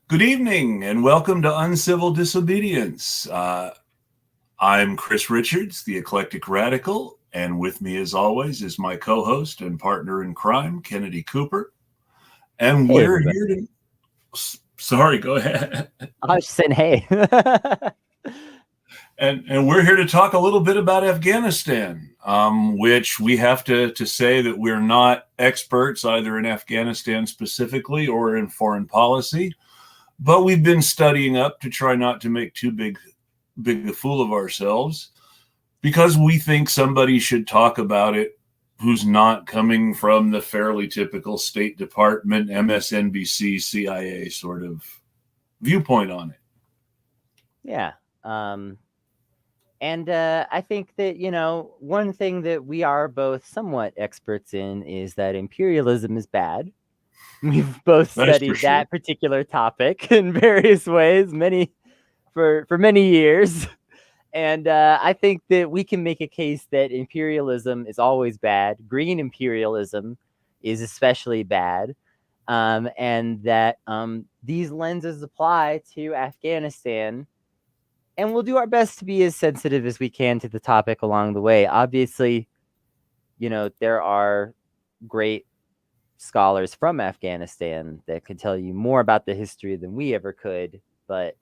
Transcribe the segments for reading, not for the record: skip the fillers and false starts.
Good evening and welcome to Uncivil Disobedience. I'm Chris Richards, the Eclectic Radical, and with me as always is my co-host and partner in crime, Kennedy Cooper. And Hey, we're everybody. here to... Sorry, go ahead. I was just saying, hey. And we're here to talk a little bit about Afghanistan, which we have to say that we're not experts either in Afghanistan specifically or in foreign policy. But we've been studying up to try not to make too big a fool of ourselves because we think somebody should talk about it who's not coming from the fairly typical State Department, MSNBC, CIA sort of viewpoint on it. Yeah. And I think that, one thing that we are both somewhat experts in is that imperialism is bad. We've both studied that particular topic in various ways, for many years. And I think that we can make a case that imperialism is always bad. Green imperialism is especially bad. And that these lenses apply to Afghanistan. And we'll do our best to be as sensitive as we can to the topic along the way. Obviously, there are great scholars from Afghanistan that could tell you more about the history than we ever could. But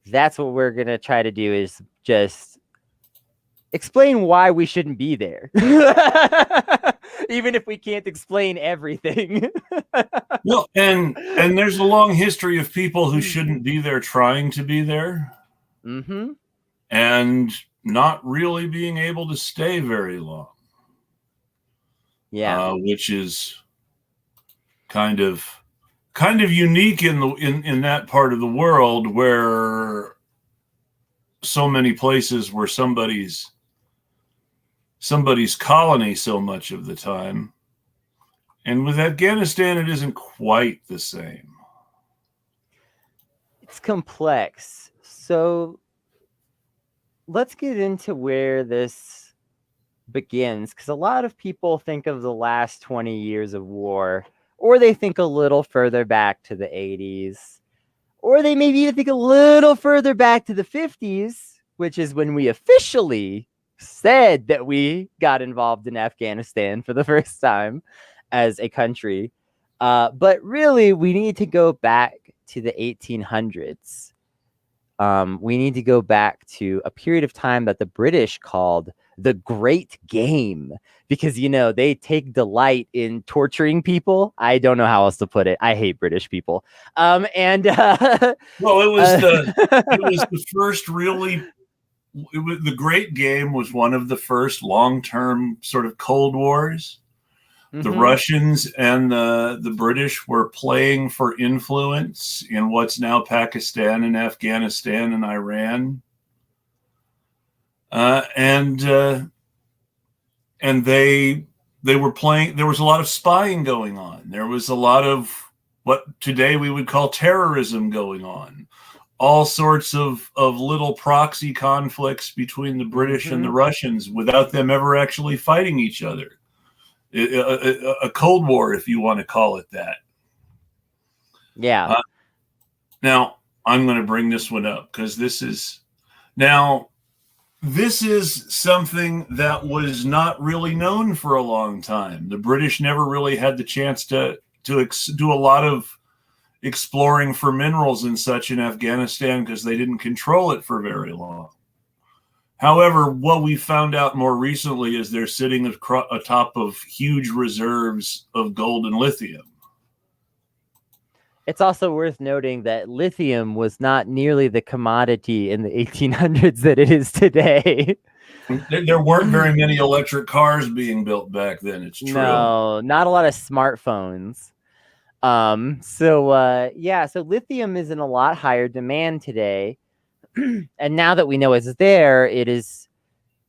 that's what we're going to try to do, is just explain why we shouldn't be there. Even if we can't explain everything. Well, and there's a long history of people who shouldn't be there trying to be there. Mm-hmm. And not really being able to stay very long. Yeah. Which is kind of unique in that part of the world where so many places were somebody's colony so much of the time. And with Afghanistan, it isn't quite the same. It's complex. So let's get into where this begins, because a lot of people think of the last 20 years of war, or they think a little further back to the 80s, or they maybe even think a little further back to the 50s, which is when we officially said that we got involved in Afghanistan for the first time as a country. But really, we need to go back to the 1800s. We need to go back to a period of time that the British called the Great Game, because, they take delight in torturing people. I don't know how else to put it. I hate British people. Well, it was the first really. The Great Game was one of the first long-term sort of Cold Wars. The Russians and the British were playing for influence in what's now Pakistan and Afghanistan and Iran. And they were playing. There was a lot of spying going on. There was a lot of what today we would call terrorism going on. All sorts of little proxy conflicts between the British and the Russians without them ever actually fighting each other. A Cold War, if you want to call it that. Yeah. Now, I'm going to bring this one up because this is something that was not really known for a long time. The British never really had the chance to do a lot of exploring for minerals and such in Afghanistan because they didn't control it for very long. However, what we found out more recently is they're sitting atop of huge reserves of gold and lithium. It's also worth noting that lithium was not nearly the commodity in the 1800s that it is today. There weren't very many electric cars being built back then. It's true. No, not a lot of smartphones. So lithium is in a lot higher demand today. And now that we know it's there, it is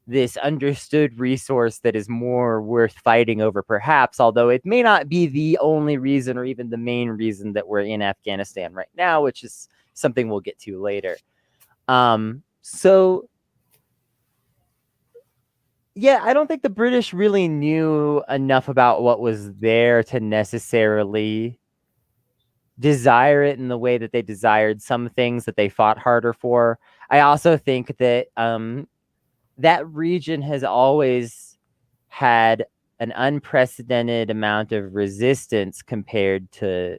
this understood resource that is more worth fighting over, perhaps, although it may not be the only reason or even the main reason that we're in Afghanistan right now, which is something we'll get to later. So yeah, I don't think the British really knew enough about what was there to necessarily desire it in the way that they desired some things that they fought harder for. I also think that that region has always had an unprecedented amount of resistance compared to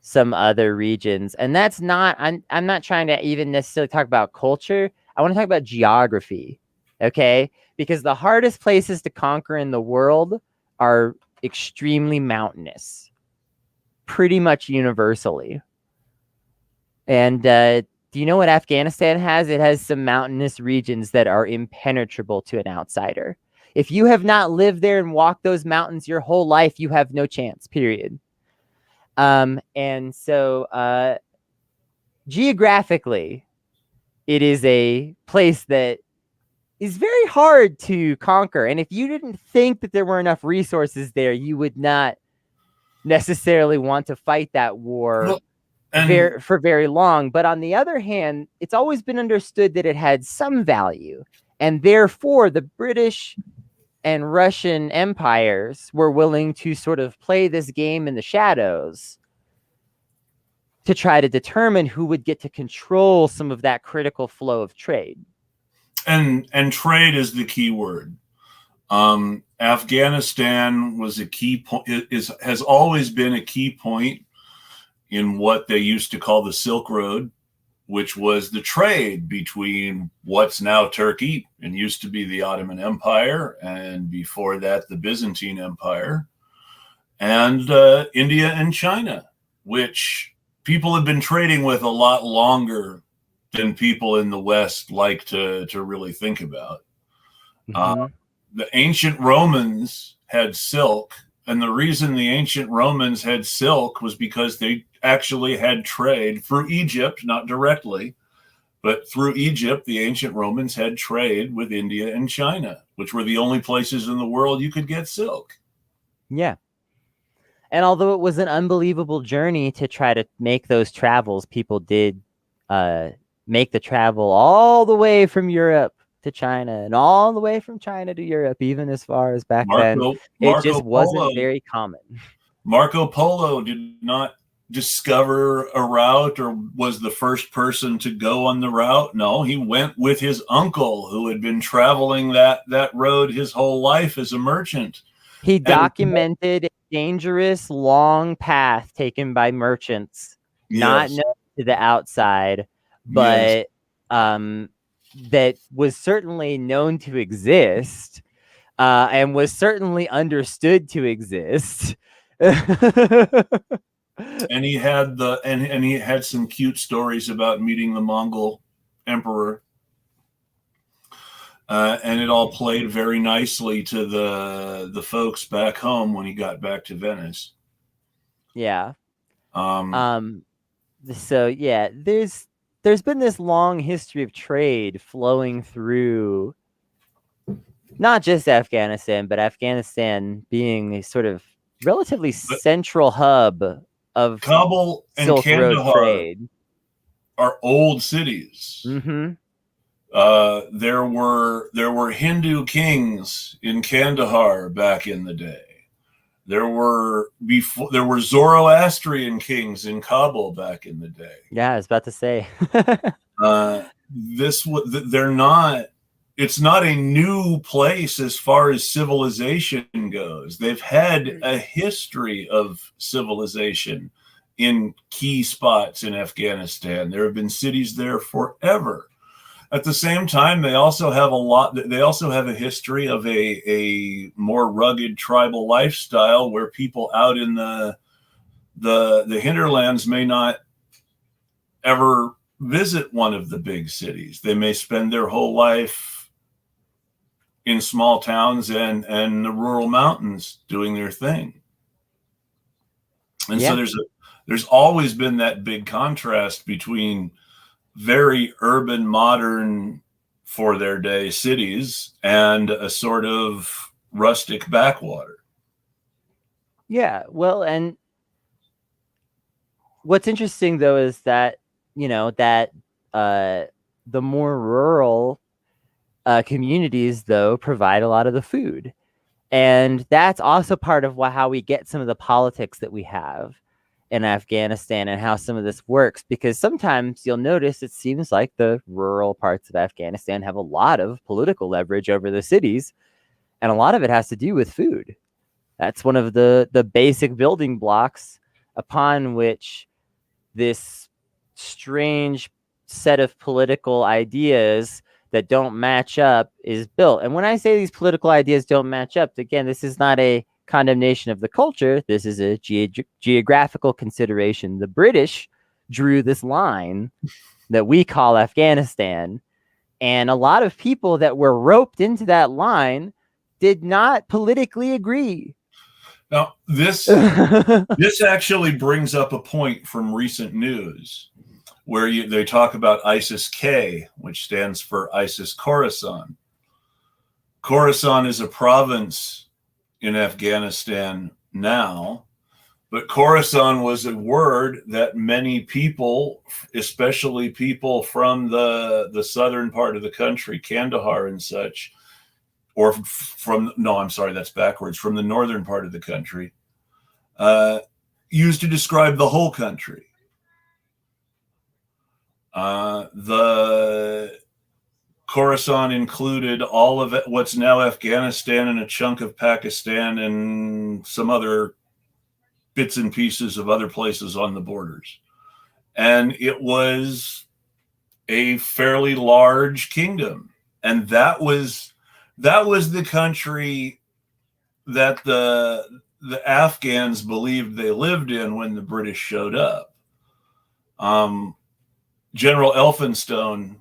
some other regions. And that's not, I'm not trying to even necessarily talk about culture. I want to talk about geography. Okay. Because the hardest places to conquer in the world are extremely mountainous, pretty much universally. And do you know what Afghanistan has? It has some mountainous regions that are impenetrable to an outsider. If you have not lived there and walked those mountains your whole life, you have no chance, period. And so geographically, it is a place that is very hard to conquer. And if you didn't think that there were enough resources there, you would not necessarily want to fight that war for very long. But on the other hand, it's always been understood that it had some value. And therefore, the British and Russian empires were willing to sort of play this game in the shadows to try to determine who would get to control some of that critical flow of trade. And trade is the key word. Afghanistan was a key point, has always been a key point in what they used to call the Silk Road, which was the trade between what's now Turkey and used to be the Ottoman Empire, and before that, the Byzantine Empire, and India and China, which people have been trading with a lot longer than people in the West like to really think about. Mm-hmm. The ancient Romans had silk, and the reason the ancient Romans had silk was because they actually had trade through Egypt, not directly, but through Egypt, the ancient Romans had trade with India and China, which were the only places in the world you could get silk. Yeah. And although it was an unbelievable journey to try to make those travels, people did make the travel all the way from Europe to China and all the way from China to Europe, even as far as back then. It just wasn't very common. Marco Polo did not discover a route or was the first person to go on the route. No, he went with his uncle who had been traveling that road his whole life as a merchant. He documented a dangerous, long path taken by merchants, not known to the outside, but that was certainly known to exist and was certainly understood to exist. And he had and he had some cute stories about meeting the Mongol emperor. And it all played very nicely to the folks back home when he got back to Venice. Yeah. So yeah, there's been this long history of trade flowing through not just Afghanistan, but Afghanistan being a sort of relatively central hub of Kabul and Silk Kandahar Road trade. Are old cities. Mm-hmm. There were Hindu kings in Kandahar back in the day. There were Zoroastrian kings in Kabul back in the day. Yeah, I was about to say. It's not a new place as far as civilization goes. They've had a history of civilization in key spots in Afghanistan. There have been cities there forever. At the same time, they also have a history of a more rugged tribal lifestyle where people out in the hinterlands may not ever visit one of the big cities. They may spend their whole life in small towns and the rural mountains doing their thing. And so there's always been that big contrast between very urban, modern for their day cities and a sort of rustic backwater. Yeah, well, and what's interesting though is that, that the more rural communities though provide a lot of the food, and that's also part of how we get some of the politics that we have. in Afghanistan and how some of this works, because sometimes you'll notice it seems like the rural parts of Afghanistan have a lot of political leverage over the cities, and a lot of it has to do with food. That's one of the basic building blocks upon which this strange set of political ideas that don't match up is built. And when I say these political ideas don't match up, again, this is not a condemnation of the culture. This is a geographical consideration. The British drew this line that we call Afghanistan, and a lot of people that were roped into that line did not politically agree. Now, this actually brings up a point from recent news where they talk about ISIS-K, which stands for ISIS Khorasan. Khorasan is a province in Afghanistan now, but Khorasan was a word that many people, especially people from the southern part of the country, Kandahar and such, or from the northern part of the country, used to describe the whole country. The Khorasan included all of it, what's now Afghanistan, and a chunk of Pakistan and some other bits and pieces of other places on the borders. And it was a fairly large kingdom. And that was the country that the Afghans believed they lived in when the British showed up. General Elphinstone,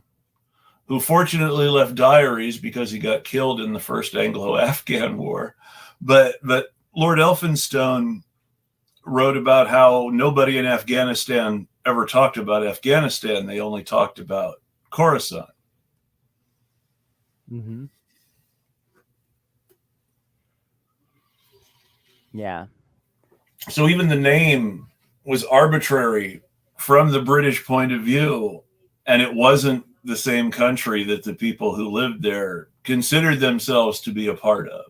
who fortunately left diaries because he got killed in the first Anglo-Afghan War, but Lord Elphinstone wrote about how nobody in Afghanistan ever talked about Afghanistan. They only talked about Khorasan. Mm-hmm. Yeah. So even the name was arbitrary from the British point of view, and it wasn't the same country that the people who lived there considered themselves to be a part of.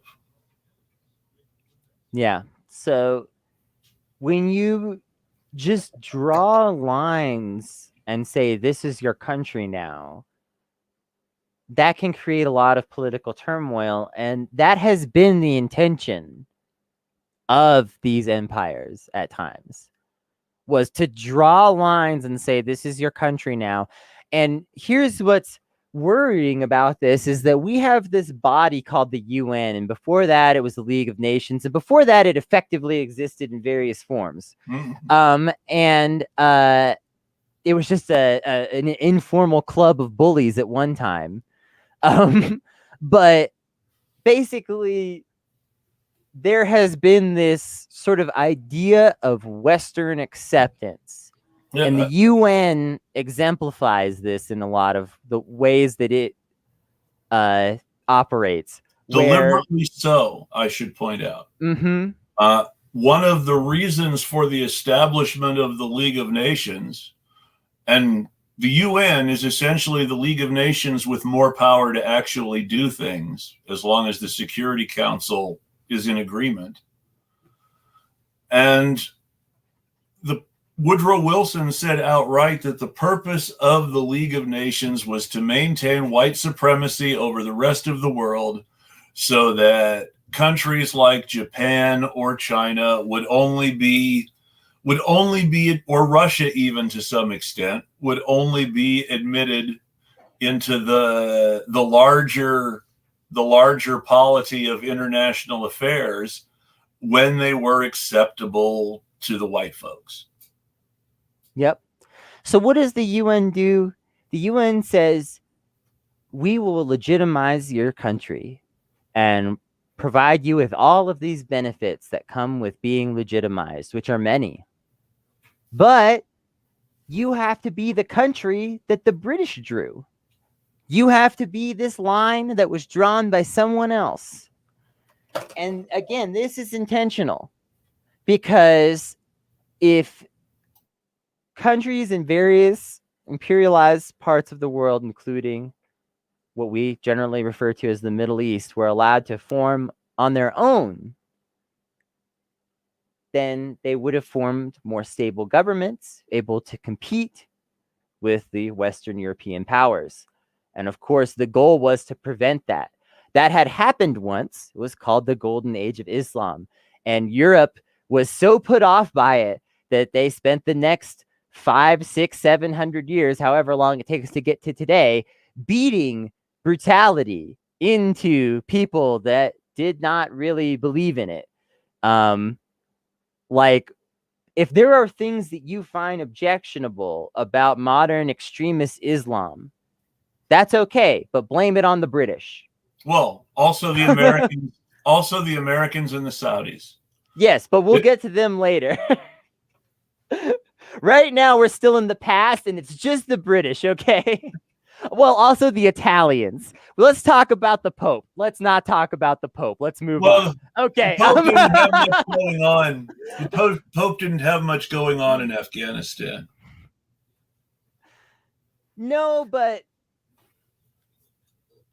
Yeah. So when you just draw lines and say, this is your country now, that can create a lot of political turmoil. And that has been the intention of these empires at times, was to draw lines and say, this is your country now. And here's what's worrying about this is that we have this body called the UN, and before that it was the League of Nations, and before that it effectively existed in various forms. And it was just an informal club of bullies at one time. But basically there has been this sort of idea of Western acceptance. Yeah. And the UN exemplifies this in a lot of the ways that it operates. Deliberately so, I should point out. Mm-hmm. One of the reasons for the establishment of the League of Nations, and the UN is essentially the League of Nations with more power to actually do things, as long as the Security Council is in agreement. And Woodrow Wilson said outright that the purpose of the League of Nations was to maintain white supremacy over the rest of the world, so that countries like Japan or China would only be, or Russia even to some extent, would only be admitted into the larger polity of international affairs when they were acceptable to the white folks. Yep. So what does the UN do? The UN says, we will legitimize your country and provide you with all of these benefits that come with being legitimized, which are many. But you have to be the country that the British drew. You have to be this line that was drawn by someone else. And again, this is intentional, because if countries in various imperialized parts of the world, including what we generally refer to as the Middle East, were allowed to form on their own, then they would have formed more stable governments, able to compete with the Western European powers. And of course, the goal was to prevent that. That had happened once. It was called the Golden Age of Islam. And Europe was so put off by it that they spent the next 500, 600, 700 years, however long it takes to get to today, beating brutality into people that did not really believe in it. Like, if there are things that you find objectionable about modern extremist Islam, that's okay, but blame it on the British. Well, also the Americans, also the Americans and the Saudis. Yes, but we'll get to them later. Right now, we're still in the past, and it's just the British, okay? Well, also the Italians. Let's talk about the Pope. Let's not talk about the Pope. Let's move on. Okay. The Pope didn't have much going on. The Pope didn't have much going on in Afghanistan. No, but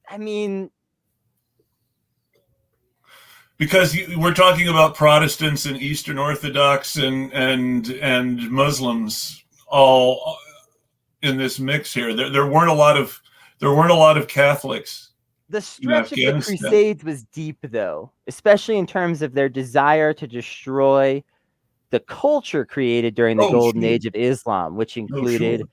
I mean, because we're talking about Protestants and Eastern Orthodox and Muslims all in this mix here. There weren't a lot of Catholics. The stretch of the Crusades was deep, though, especially in terms of their desire to destroy the culture created during the Golden Age of Islam, which included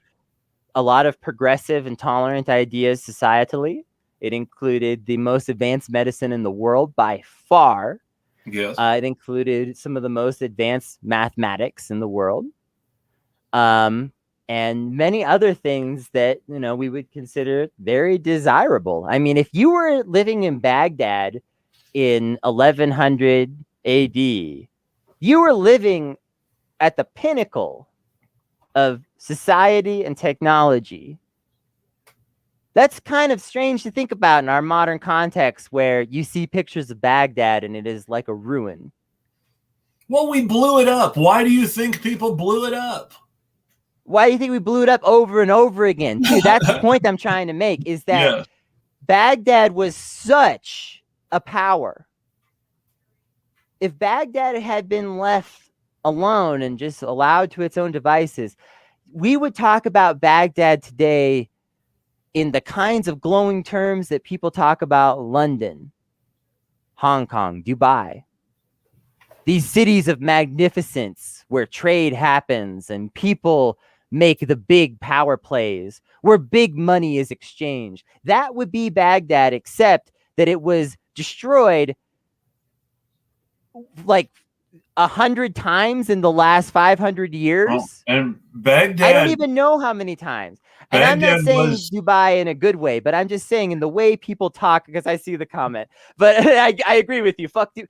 a lot of progressive and tolerant ideas societally. It included the most advanced medicine in the world by far. Yes. It included some of the most advanced mathematics in the world. And many other things that, we would consider very desirable. I mean, if you were living in Baghdad in 1100 AD, you were living at the pinnacle of society and technology. That's kind of strange to think about in our modern context, where you see pictures of Baghdad and it is like a ruin. Well, we blew it up. Why do you think people blew it up? Why do you think we blew it up over and over again? Dude, that's the point I'm trying to make, is that Baghdad was such a power. If Baghdad had been left alone and just allowed to its own devices, we would talk about Baghdad today in the kinds of glowing terms that people talk about London, Hong Kong, Dubai. These cities of magnificence where trade happens and people make the big power plays, where big money is exchanged. That would be Baghdad, except that it was destroyed like 100 times in the last 500 years. Oh, and Baghdad, I don't even know how many times. And I'm not saying Dubai in a good way, but I'm just saying in the way people talk, because I see the comment. But I agree with you. Fuck you.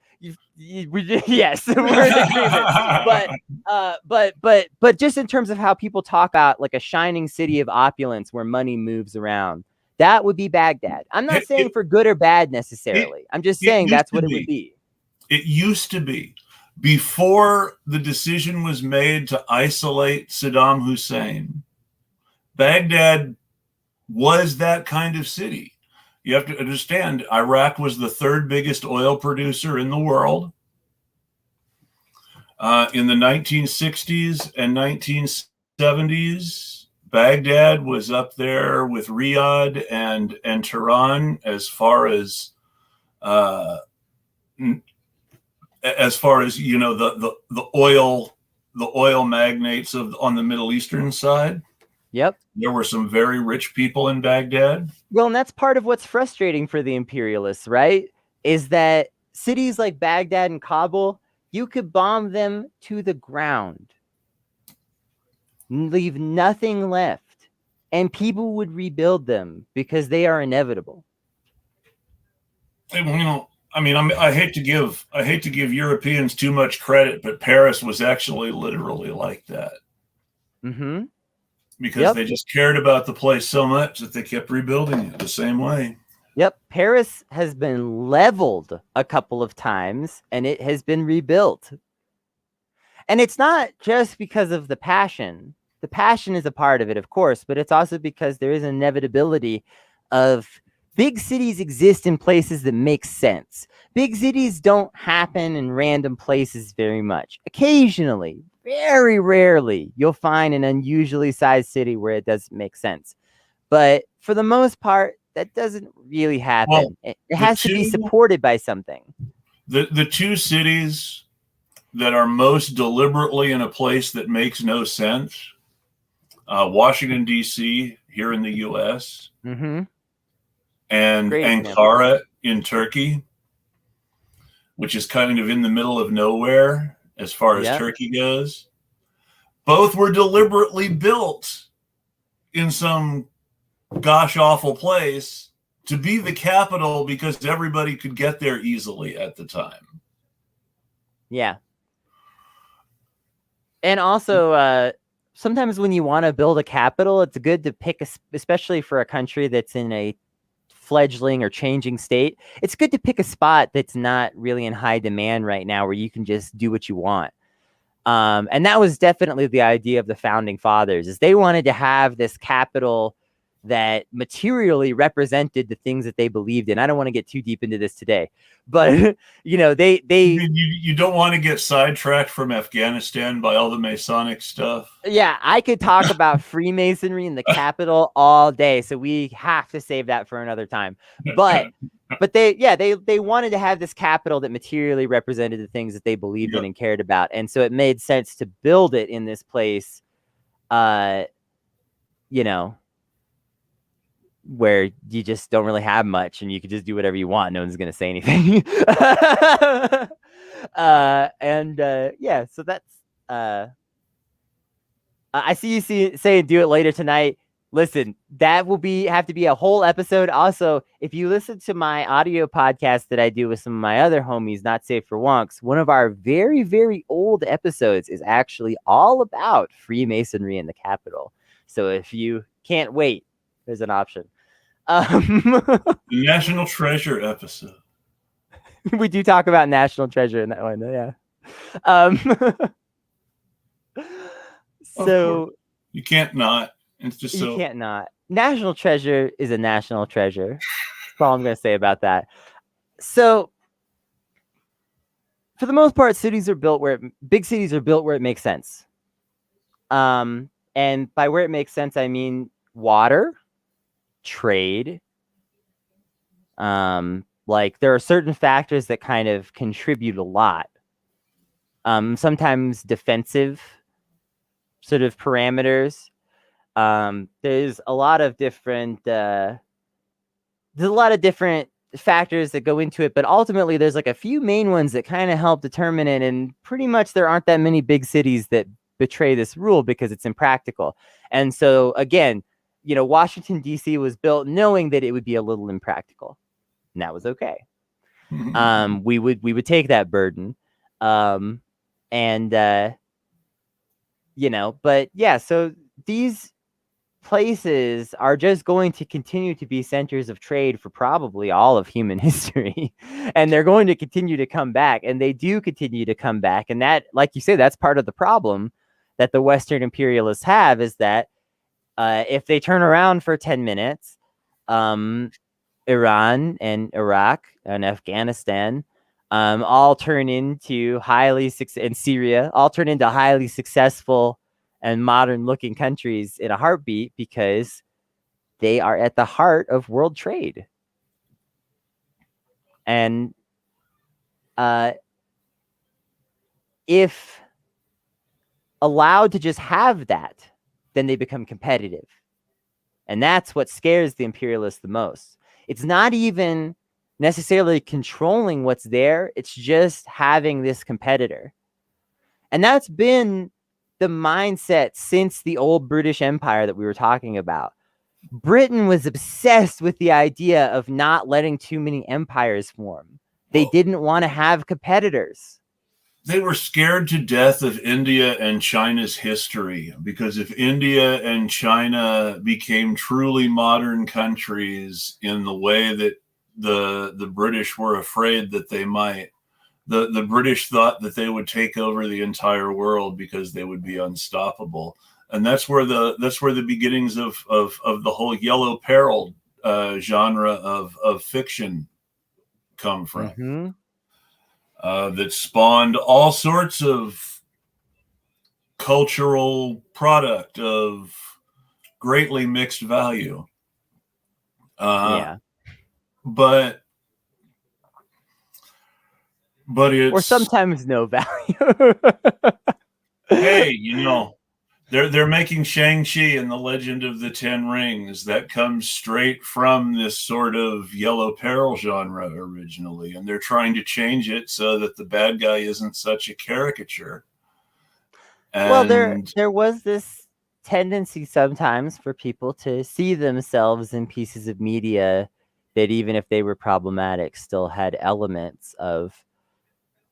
Yes, we're in agreement. But just in terms of how people talk about like a shining city of opulence where money moves around, that would be Baghdad. I'm not saying for good or bad necessarily. I'm just saying that's what it would be. It used to be. Before the decision was made to isolate Saddam Hussein, Baghdad was that kind of city. You have to understand, Iraq was the third biggest oil producer in the world. In the 1960s and 1970s, Baghdad was up there with Riyadh and Tehran as far as the oil magnates on the Middle Eastern side. Yep. There were some very rich people in Baghdad. Well, and that's part of what's frustrating for the imperialists, right? Is that cities like Baghdad and Kabul, you could bomb them to the ground, leave nothing left, and people would rebuild them because they are inevitable. I hate to give Europeans too much credit, but Paris was actually literally like that. Mm-hmm. Because they just cared about the place so much that they kept rebuilding it the same way. Yep. Paris has been leveled a couple of times and it has been rebuilt. And it's not just because of the passion. The passion is a part of it, of course, but it's also because there is an inevitability of Big cities exist in places that make sense. Big cities don't happen in random places very much. Occasionally, very rarely, you'll find an unusually sized city where it doesn't make sense. But for the most part, that doesn't really happen. Well, it has to be supported by something. The two cities that are most deliberately in a place that makes no sense, Washington, D.C., here in the U.S., and Ankara in Turkey, which is kind of in the middle of nowhere as far as Turkey goes. Both were deliberately built in some gosh awful place to be the capital because everybody could get there easily at the time. Yeah. And also, sometimes when you want to build a capital, it's good to pick, especially for a country that's in a fledgling or changing state, it's good to pick a spot that's not really in high demand right now where you can just do what you want. And that was definitely the idea of the founding fathers, is they wanted to have this capital that materially represented the things that they believed in. I don't want to get too deep into this today, but you know, you don't want to get sidetracked from Afghanistan by all the Masonic stuff. Yeah, I could talk about Freemasonry in the capital all day, so we have to save that for another time. But they wanted to have this capital that materially represented the things that they believed in and cared about, and so it made sense to build it in this place, you know, where you just don't really have much and you can just do whatever you want. No one's going to say anything. So that's, I see you saying do it later tonight. Listen, that will have to be a whole episode. Also, if you listen to my audio podcast that I do with some of my other homies, Not Safe for Wonks, one of our very, very old episodes is actually all about Freemasonry in the Capitol. So if you can't wait, there's an option. The National Treasure episode. We do talk about National Treasure in that one, yeah. So you can't not. It's just you can't not. National Treasure is a national treasure. That's all I'm going to say about that. So, for the most part, big cities are built where it makes sense. And by where it makes sense, I mean water, trade. Like there are certain factors that kind of contribute a lot. Sometimes defensive sort of parameters. There's a lot of different factors that go into it, but ultimately there's like a few main ones that kind of help determine it, and pretty much there aren't that many big cities that betray this rule because it's impractical. And so again, you know, Washington D.C. was built knowing that it would be a little impractical, and that was okay. We would take that burden, you know, but yeah, so these places are just going to continue to be centers of trade for probably all of human history, and they're going to continue to come back, and they do continue to come back. And that, like you say, that's part of the problem that the Western imperialists have, is that if they turn around for 10 minutes, Iran and Iraq and Afghanistan all turn into Syria all turn into highly successful and modern looking countries in a heartbeat, because they are at the heart of world trade. And if allowed to just have that, then they become competitive. And that's what scares the imperialists the most. It's not even necessarily controlling what's there. It's just having this competitor. And that's been the mindset since the old British Empire that we were talking about. Britain was obsessed with the idea of not letting too many empires form. They didn't want to have competitors. They were scared to death of India and China's history, because if India and China became truly modern countries in the way that the British were afraid that they might, the British thought that they would take over the entire world because they would be unstoppable. And that's where the beginnings of the whole Yellow Peril genre of fiction come from. Mm-hmm. That spawned all sorts of cultural product of greatly mixed value. Yeah. But it's, or sometimes no value. Hey, they're making Shang-Chi and the Legend of the Ten Rings. That comes straight from this sort of yellow peril genre originally, and they're trying to change it so that the bad guy isn't such a caricature. And well, there was this tendency sometimes for people to see themselves in pieces of media that, even if they were problematic, still had elements of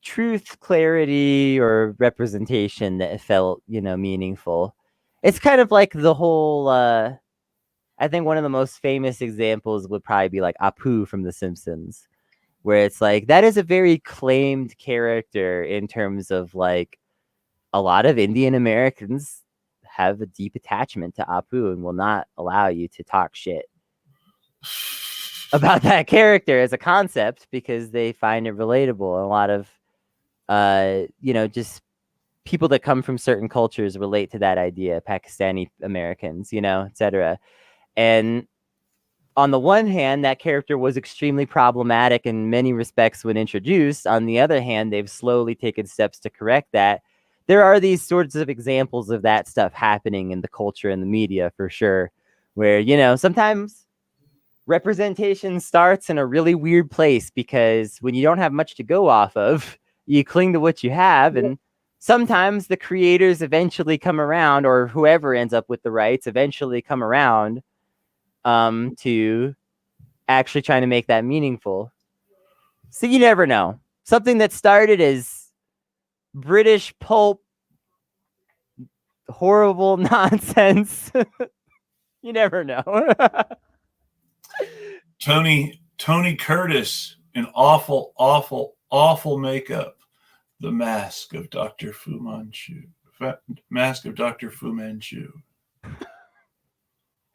truth, clarity, or representation that felt, meaningful. It's kind of like the whole I think one of the most famous examples would probably be like Apu from The Simpsons, where it's like that is a very claimed character in terms of like a lot of Indian Americans have a deep attachment to Apu and will not allow you to talk shit about that character as a concept because they find it relatable. And a lot of just people that come from certain cultures relate to that idea, Pakistani Americans, etc. And on the one hand, that character was extremely problematic in many respects when introduced. On the other hand, they've slowly taken steps to correct that. There are these sorts of examples of that stuff happening in the culture and the media for sure, where, sometimes representation starts in a really weird place because when you don't have much to go off of, you cling to what you have. And sometimes the creators eventually come around, or whoever ends up with the rights eventually come around to actually trying to make that meaningful. So you never know. Something that started as British pulp, horrible nonsense. You never know. Tony Curtis in awful makeup. The Mask of Dr. Fu Manchu. Mask of Dr. Fu Manchu.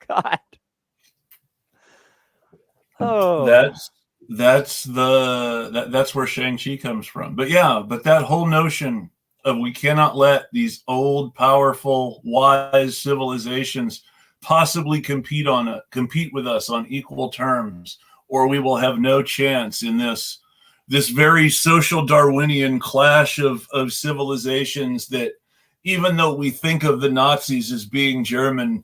God. Oh. That's where Shang-Chi comes from. But that whole notion of we cannot let these old, powerful, wise civilizations possibly compete with us on equal terms, or we will have no chance in this very social Darwinian clash of civilizations that, even though we think of the Nazis as being German,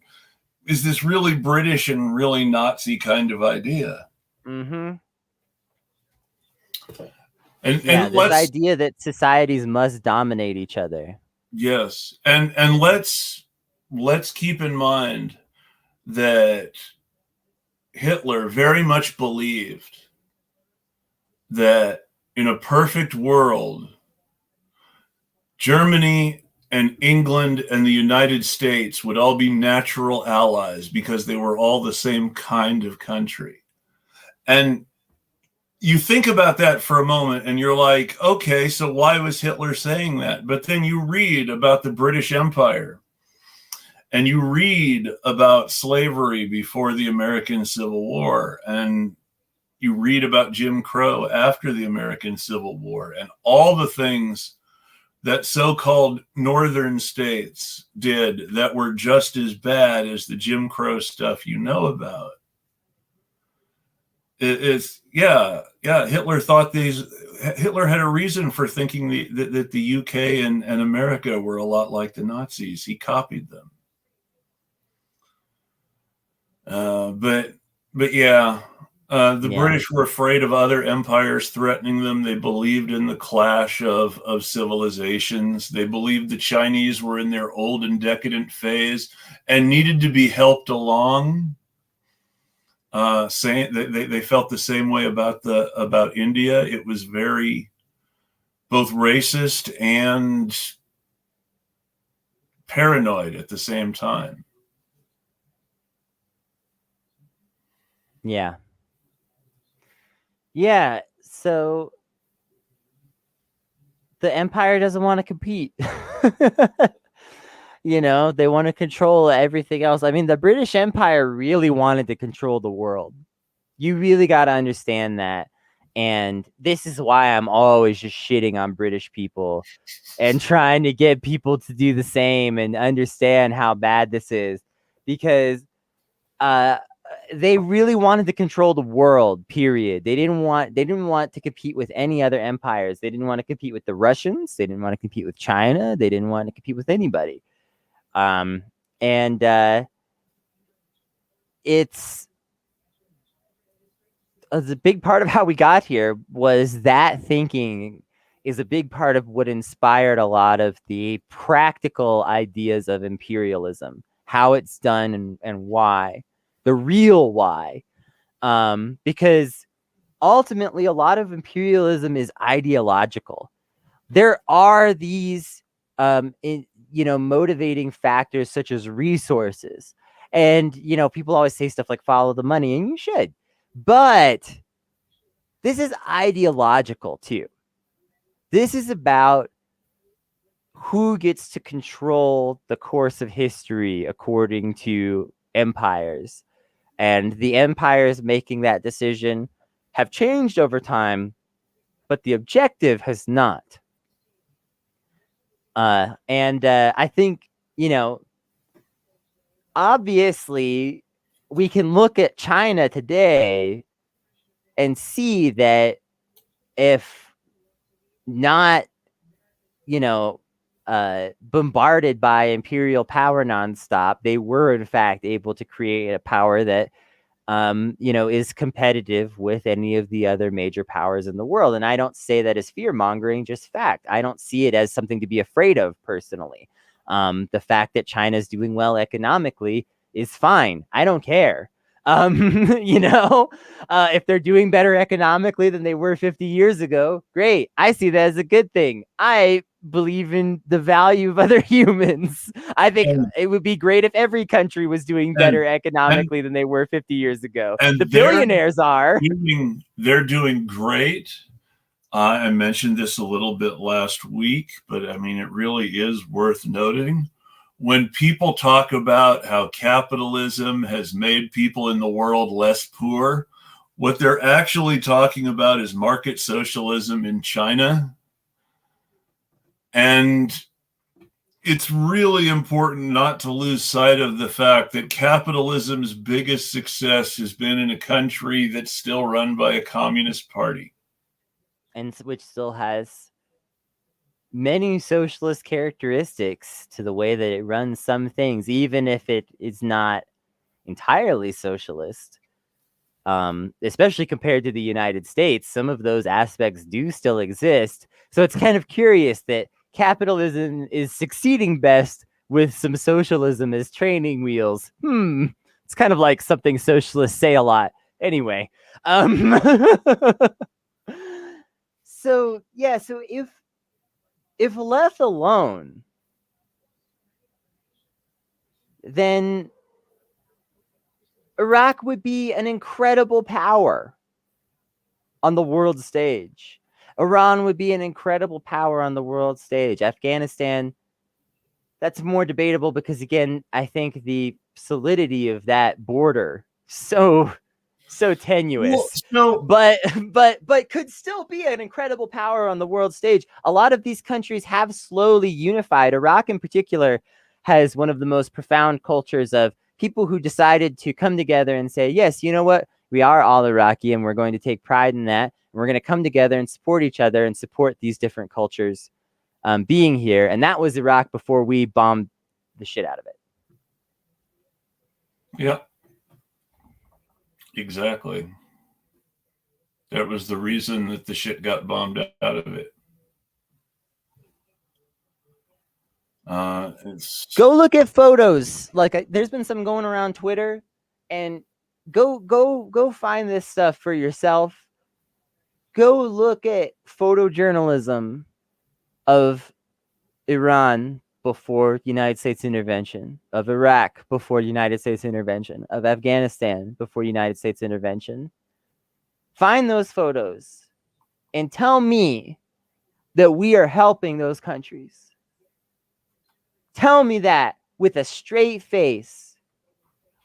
is this really British and really Nazi kind of idea. Mm-hmm. And this idea that societies must dominate each other. Yes. And let's keep in mind that Hitler very much believed that in a perfect world, Germany and England and the United States would all be natural allies because they were all the same kind of country. And you think about that for a moment and you're like, okay, so why was Hitler saying that? But then you read about the British Empire and you read about slavery before the American Civil War, and you read about Jim Crow after the American Civil War, and all the things that so-called northern states did that were just as bad as the Jim Crow stuff you know about. Hitler had a reason for thinking that the UK and America were a lot like the Nazis. He copied them. The British were afraid of other empires threatening them. They believed in the clash of civilizations. They believed the Chinese were in their old and decadent phase and needed to be helped along. Saying they felt the same way about India. It was very both racist and paranoid at the same time. Yeah. So the empire doesn't want to compete. You know, they want to control everything else. I mean, the British Empire really wanted to control the world. You really got to understand that. And this is why I'm always just shitting on British people and trying to get people to do the same and understand how bad this is, because they really wanted to control the world, period. They didn't want to compete with any other empires. They didn't want to compete with the Russians. They didn't want to compete with China. They didn't want to compete with anybody. And it's a big part of how we got here was that thinking is a big part of what inspired a lot of the practical ideas of imperialism, how it's done and why, the real why. Because ultimately a lot of imperialism is ideological. There are these motivating factors such as resources. And, people always say stuff like follow the money, and you should. But this is ideological too. This is about who gets to control the course of history according to empires. And the empires making that decision have changed over time, but the objective has not. I think, obviously we can look at China today and see that if not, bombarded by imperial power nonstop, they were in fact able to create a power that is competitive with any of the other major powers in the world. And I don't say that as fear mongering, just fact. I don't see it as something to be afraid of personally. The fact that China's doing well economically is fine. I don't care. If they're doing better economically than they were 50 years ago, great. I see that as a good thing. I believe in the value of other humans. I think it would be great if every country was doing better economically than they were 50 years ago. And the billionaires they're doing great. I mentioned this a little bit last week, but I mean, it really is worth noting. When people talk about how capitalism has made people in the world less poor, what they're actually talking about is market socialism in China. And it's really important not to lose sight of the fact that capitalism's biggest success has been in a country that's still run by a communist party. And which still has many socialist characteristics to the way that it runs some things, even if it is not entirely socialist. Especially compared to the United States, some of those aspects do still exist. So it's kind of curious that capitalism is succeeding best with some socialism as training wheels. It's kind of like something socialists say a lot. Anyway, so if left alone, then Iraq would be an incredible power on the world stage. Iran would be an incredible power on the world stage. Afghanistan, that's more debatable because, again, I think the solidity of that border so tenuous. But could still be an incredible power on the world stage. A lot of these countries have slowly unified. Iraq in particular has one of the most profound cultures of people who decided to come together and say, yes, you know what? We are all Iraqi and we're going to take pride in that. And we're going to come together and support each other and support these different cultures being here. And that was Iraq before we bombed the shit out of it. Yeah. Exactly. That was the reason that the shit got bombed out of it. Go look at photos. Like there's been some going around Twitter, and go find this stuff for yourself. Go look at photojournalism of Iran before United States intervention, of Iraq before United States intervention, of Afghanistan before United States intervention. Find those photos and tell me that we are helping those countries. Tell me that with a straight face.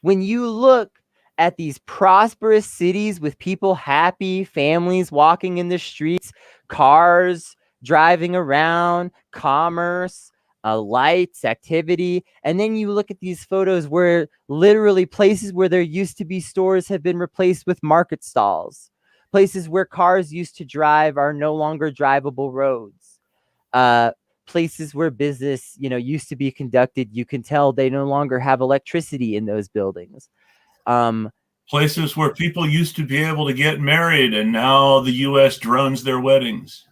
When you look at these prosperous cities with people happy, families walking in the streets, cars driving around, commerce, lights, activity, and then you look at these photos where literally places where there used to be stores have been replaced with market stalls. Places where cars used to drive are no longer drivable roads. Places where business, used to be conducted, you can tell they no longer have electricity in those buildings. Places where people used to be able to get married, and now the U.S. drones their weddings.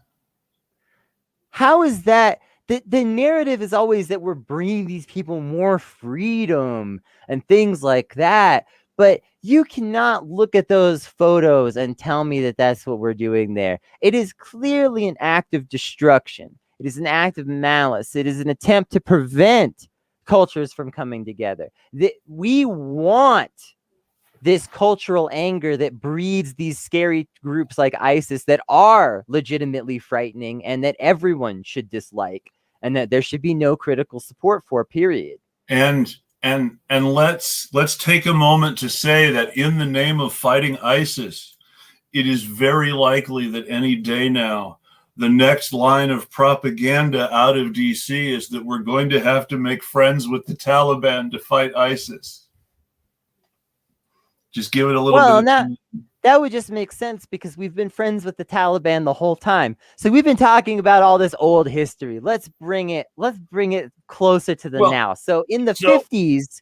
How is that? The narrative is always that we're bringing these people more freedom and things like that. But you cannot look at those photos and tell me that that's what we're doing there. It is clearly an act of destruction. It is an act of malice. It is an attempt to prevent cultures from coming together. We want this cultural anger that breeds these scary groups like ISIS that are legitimately frightening and that everyone should dislike and that there should be no critical support for, period. And let's take a moment to say that in the name of fighting ISIS, it is very likely that any day now, the next line of propaganda out of DC is that we're going to have to make friends with the Taliban to fight ISIS. Just give it a little bit. That would just make sense because we've been friends with the Taliban the whole time. So we've been talking about all this old history. Let's bring it closer to the now. So in the 50s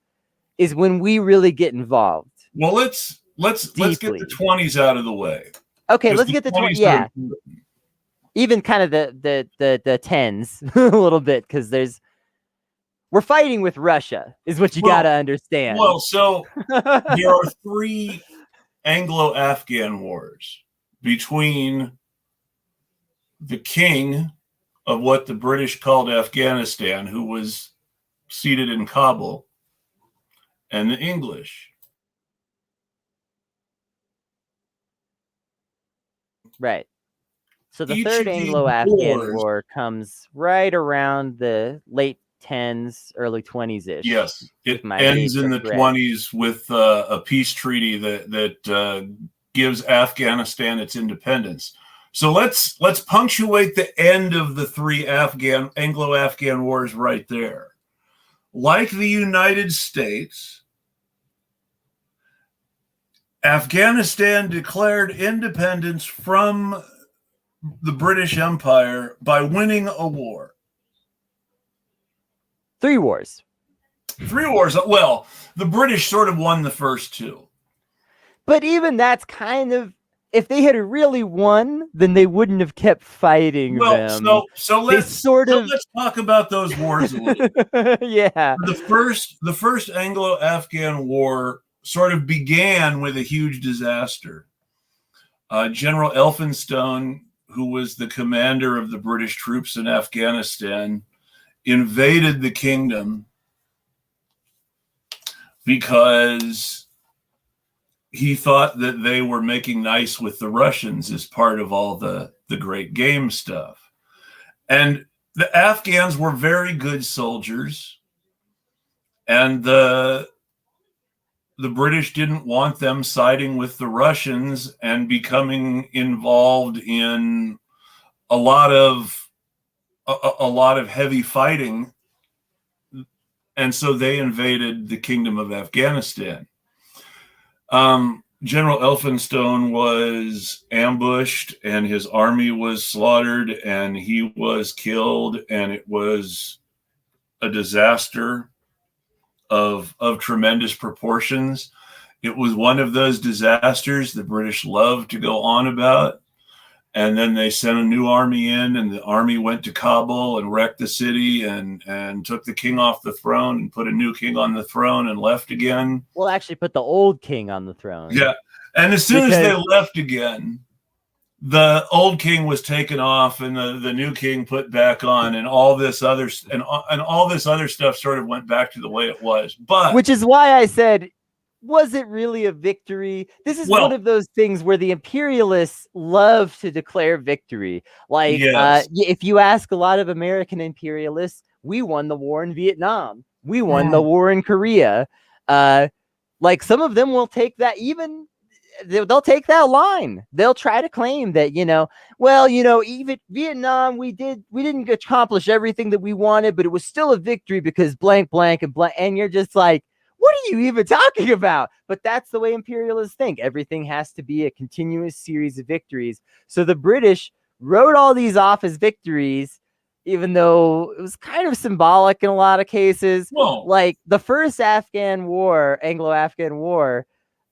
is when we really get involved. Well, let's get the 20s out of the way. Okay, let's get the 20s. Yeah. Even kind of the 10s a little bit, because we're fighting with Russia, is what you got to understand. Well, so there are 3 Anglo-Afghan wars between the king of what the British called Afghanistan, who was seated in Kabul, and the English. Right. So the third Anglo-Afghan war comes right around the late 10s, early 20s-ish. Yes, it ends in the 20s with a peace treaty that gives Afghanistan its independence. So let's punctuate the end of the 3 Anglo-Afghan wars right there. Like the United States, Afghanistan declared independence from the British Empire by winning a war. 3 wars. 3 wars. Well, the British sort of won the first 2. But even that's kind of, if they had really won, then they wouldn't have kept fighting them. So let's talk about those wars a little bit. Yeah. The first Anglo-Afghan war sort of began with a huge disaster. General Elphinstone, who was the commander of the British troops in Afghanistan, invaded the kingdom because he thought that they were making nice with the Russians as part of all the great game stuff. And the Afghans were very good soldiers, and the British didn't want them siding with the Russians and becoming involved in a lot of heavy fighting, and so they invaded the kingdom of Afghanistan. General Elphinstone was ambushed, and his army was slaughtered, and he was killed, and it was a disaster of tremendous proportions. It was one of those disasters the British loved to go on about. And then they sent a new army in, and the army went to Kabul and wrecked the city and took the king off the throne and put a new king on the throne and left again. Well, actually put the old king on the throne. Yeah. And as soon as they left again, the old king was taken off and the new king put back on, and all this other stuff sort of went back to the way it was. But which is why I said, was it really a victory? This is one of those things where the imperialists love to declare victory. Like, if you ask a lot of American imperialists, we won the war in Vietnam. We won the war in Korea. Like some of them will take that they'll take that line. They'll try to claim that, even Vietnam, we didn't accomplish everything that we wanted, but it was still a victory because blank, blank, and blank. And you're just like, what are you even talking about? But that's the way imperialists think. Everything has to be a continuous series of victories. So the British wrote all these off as victories, even though it was kind of symbolic in a lot of cases. Whoa. Like the first Anglo-Afghan War,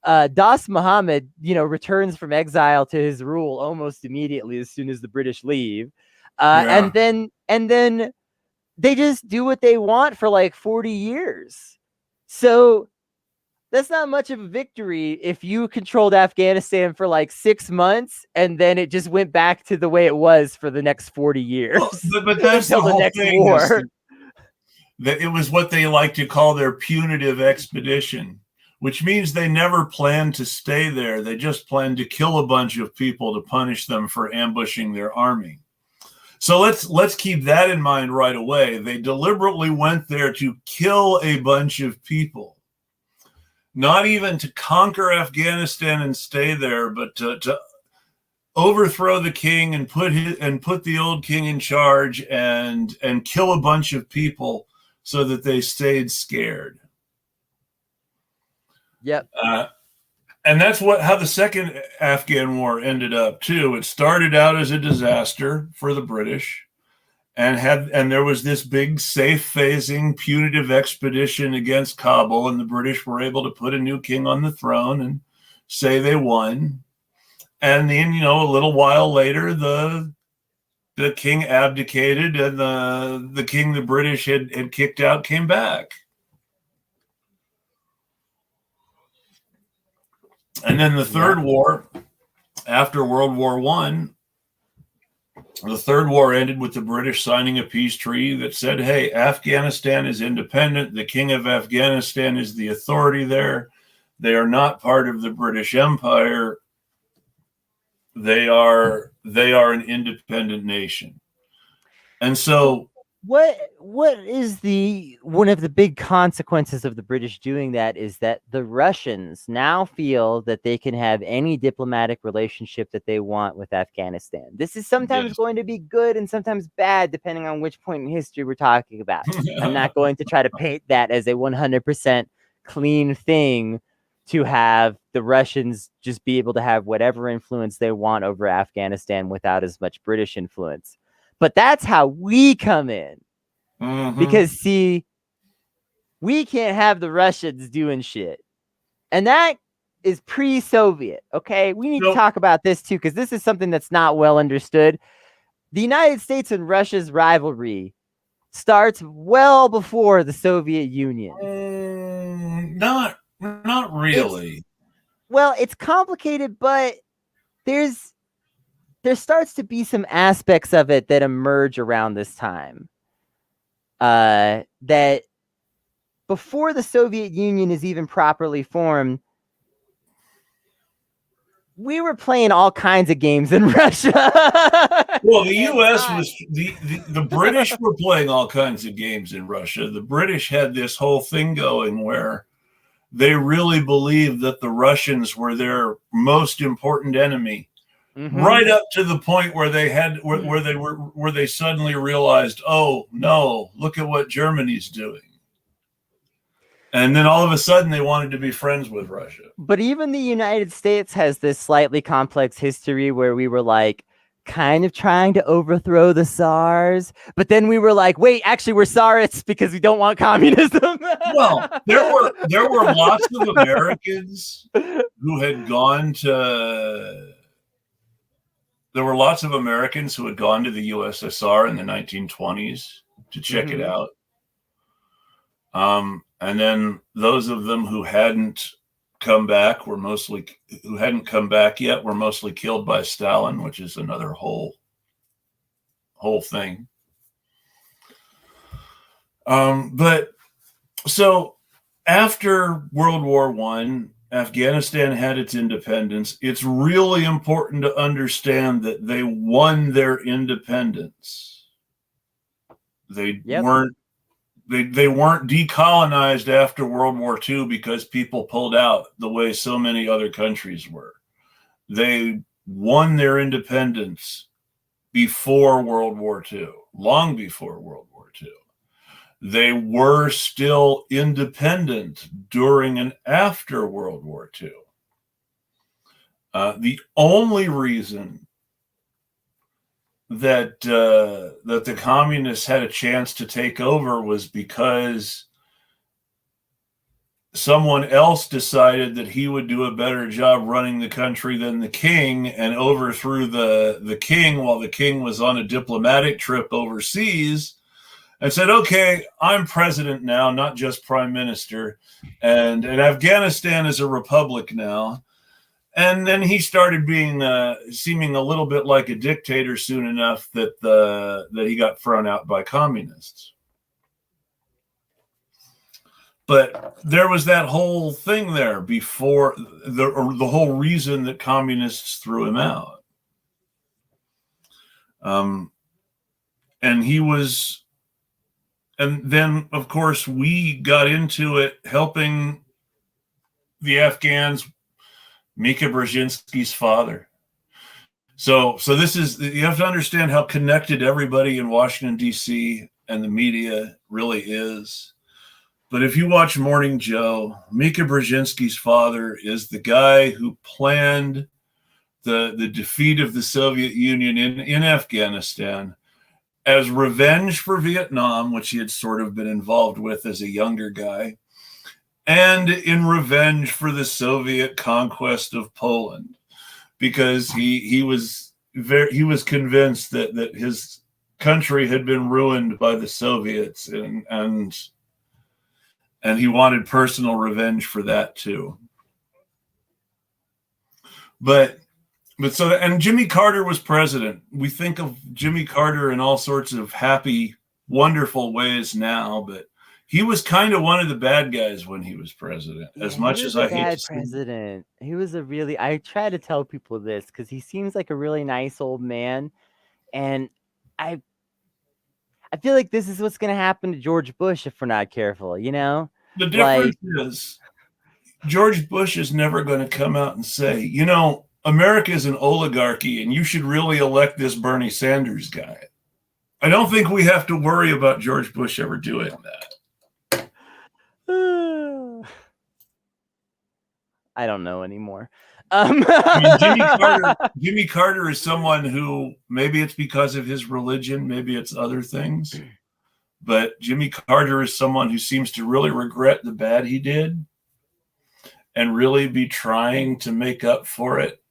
Das Muhammad, returns from exile to his rule almost immediately as soon as the British leave. And then they just do what they want for like 40 years. So that's not much of a victory if you controlled Afghanistan for like 6 months and then it just went back to the way it was for the next 40 years. But that's until the next war. That it was what they like to call their punitive expedition, which means they never planned to stay there. They just planned to kill a bunch of people to punish them for ambushing their army. So let's keep that in mind right away. They deliberately went there to kill a bunch of people, not even to conquer Afghanistan and stay there, but to overthrow the king and put the old king in charge and kill a bunch of people so that they stayed scared. Yep. And that's how the second Afghan war ended up too. It started out as a disaster for the British, and there was this big safe-phasing punitive expedition against Kabul, and the British were able to put a new king on the throne and say they won. And then, a little while later, the king abdicated, and the king the British had kicked out came back. And then the third war, after World War I, the third war ended with the British signing a peace treaty that said, hey, Afghanistan is independent. The king of Afghanistan is the authority there. They are not part of the British Empire. They are an independent nation. And so what is one of the big consequences of the British doing that is that the Russians now feel that they can have any diplomatic relationship that they want with Afghanistan. This is sometimes going to be good and sometimes bad, depending on which point in history we're talking about. I'm not going to try to paint that as a 100% clean thing to have the Russians just be able to have whatever influence they want over Afghanistan without as much British influence. But that's how we come in. Mm-hmm. Because, see, we can't have the Russians doing shit. And that is pre-Soviet, okay? We need to talk about this, too, because this is something that's not well understood. The United States and Russia's rivalry starts well before the Soviet Union. Not really. It's complicated, but there starts to be some aspects of it that emerge around this time. That before the Soviet Union is even properly formed, we were playing all kinds of games in Russia. Well, the U.S. was the British were playing all kinds of games in Russia. The British had this whole thing going where they really believed that the Russians were their most important enemy. Mm-hmm. Right up to the point where they suddenly realized, oh no, look at what Germany's doing. And then all of a sudden they wanted to be friends with Russia. But even the United States has this slightly complex history where we were like kind of trying to overthrow the Tsars, but then we were like, wait, actually we're Tsarists because we don't want communism. Well, there were lots of Americans who had gone to There were lots of Americans who had gone to the USSR in the 1920s to check it out. And then those of them who hadn't come back who hadn't come back yet were mostly killed by Stalin, which is another whole thing. But so after World War I, Afghanistan had its independence. It's really important to understand that they won their independence. They weren't they weren't decolonized after World War II because people pulled out the way so many other countries were. They won their independence before World War II, long before World War II. They were still independent during and after World War II. The only reason that the communists had a chance to take over was because someone else decided that he would do a better job running the country than the king, and overthrew the king while the king was on a diplomatic trip overseas, and said, okay, I'm president now, not just prime minister, and Afghanistan is a republic now. And then he started being seeming a little bit like a dictator soon enough that he got thrown out by communists. But there was that whole thing there before the whole reason that communists threw him out. And then of course we got into it helping the Afghans. Mika Brzezinski's father. So this is, you have to understand how connected everybody in Washington, D.C. and the media really is. But if you watch Morning Joe, Mika Brzezinski's father is the guy who planned the defeat of the Soviet Union in Afghanistan as revenge for Vietnam, which he had sort of been involved with as a younger guy, and in revenge for the Soviet conquest of Poland, because he was convinced that his country had been ruined by the Soviets, and he wanted personal revenge for that too. But so, and Jimmy Carter was president. We think of Jimmy Carter in all sorts of happy, wonderful ways now, but he was kind of one of the bad guys when he was president. As much as I hate to say president, he was I try to tell people this because he seems like a really nice old man, and I feel like this is what's going to happen to George Bush if we're not careful. You know, the difference is George Bush is never going to come out and say, you know, America is an oligarchy, and you should really elect this Bernie Sanders guy. I don't think we have to worry about George Bush ever doing that. I don't know anymore. I mean, Jimmy Carter is someone who, maybe it's because of his religion, maybe it's other things, but Jimmy Carter is someone who seems to really regret the bad he did and really be trying to make up for it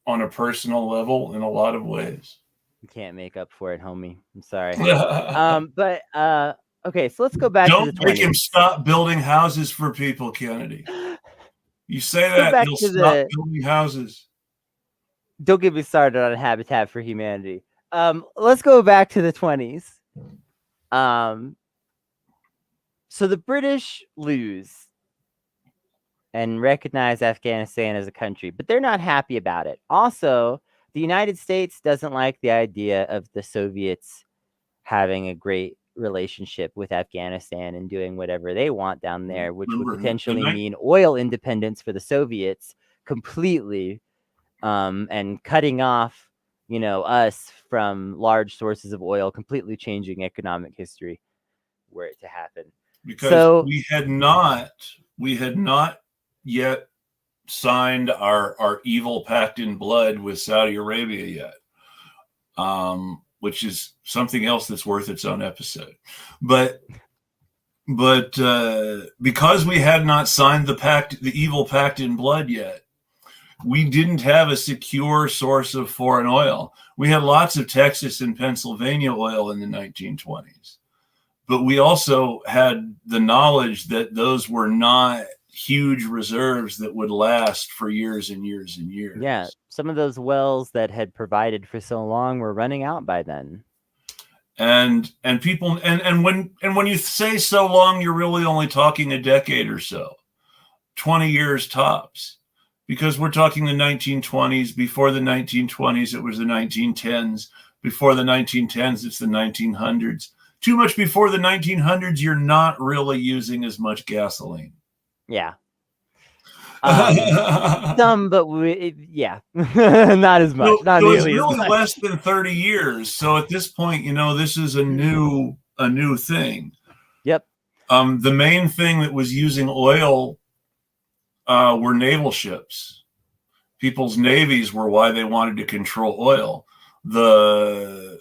on a personal level in a lot of ways. You can't make up for it, homie. I'm sorry. Okay, so let's go back to the 20s. Don't make him stop building houses for people, Kennedy. You say that, he'll stop building houses. Don't get me started on Habitat for Humanity. Let's go back to the 20s. So the British lose and recognize Afghanistan as a country, but they're not happy about it. Also, the United States doesn't like the idea of the Soviets having a great relationship with Afghanistan and doing whatever they want down there, which would potentially mean oil independence for the Soviets completely, and cutting off, you know, us from large sources of oil, completely changing economic history were it to happen. Because we had not yet signed our evil pact in blood with Saudi Arabia yet. Which is something else that's worth its own episode. But because we had not signed the evil pact in blood yet, we didn't have a secure source of foreign oil. We had lots of Texas and Pennsylvania oil in the 1920s, but we also had the knowledge that those were not huge reserves that would last for years and years and years. Yeah, some of those wells that had provided for so long were running out by then. And people and when you say so long, you're really only talking a decade or so, 20 years tops, because we're talking the 1920s. Before the 1920s, it was the 1910s. Before the 1910s, it's the 1900s. too much before the 1900s, you're not really using as much gasoline. Yeah. Some, but yeah, not as much. Not so it's nearly really as much. less than 30 years. So at this point, this is a new thing. Yep. The main thing that was using oil were naval ships. People's navies were why they wanted to control oil. The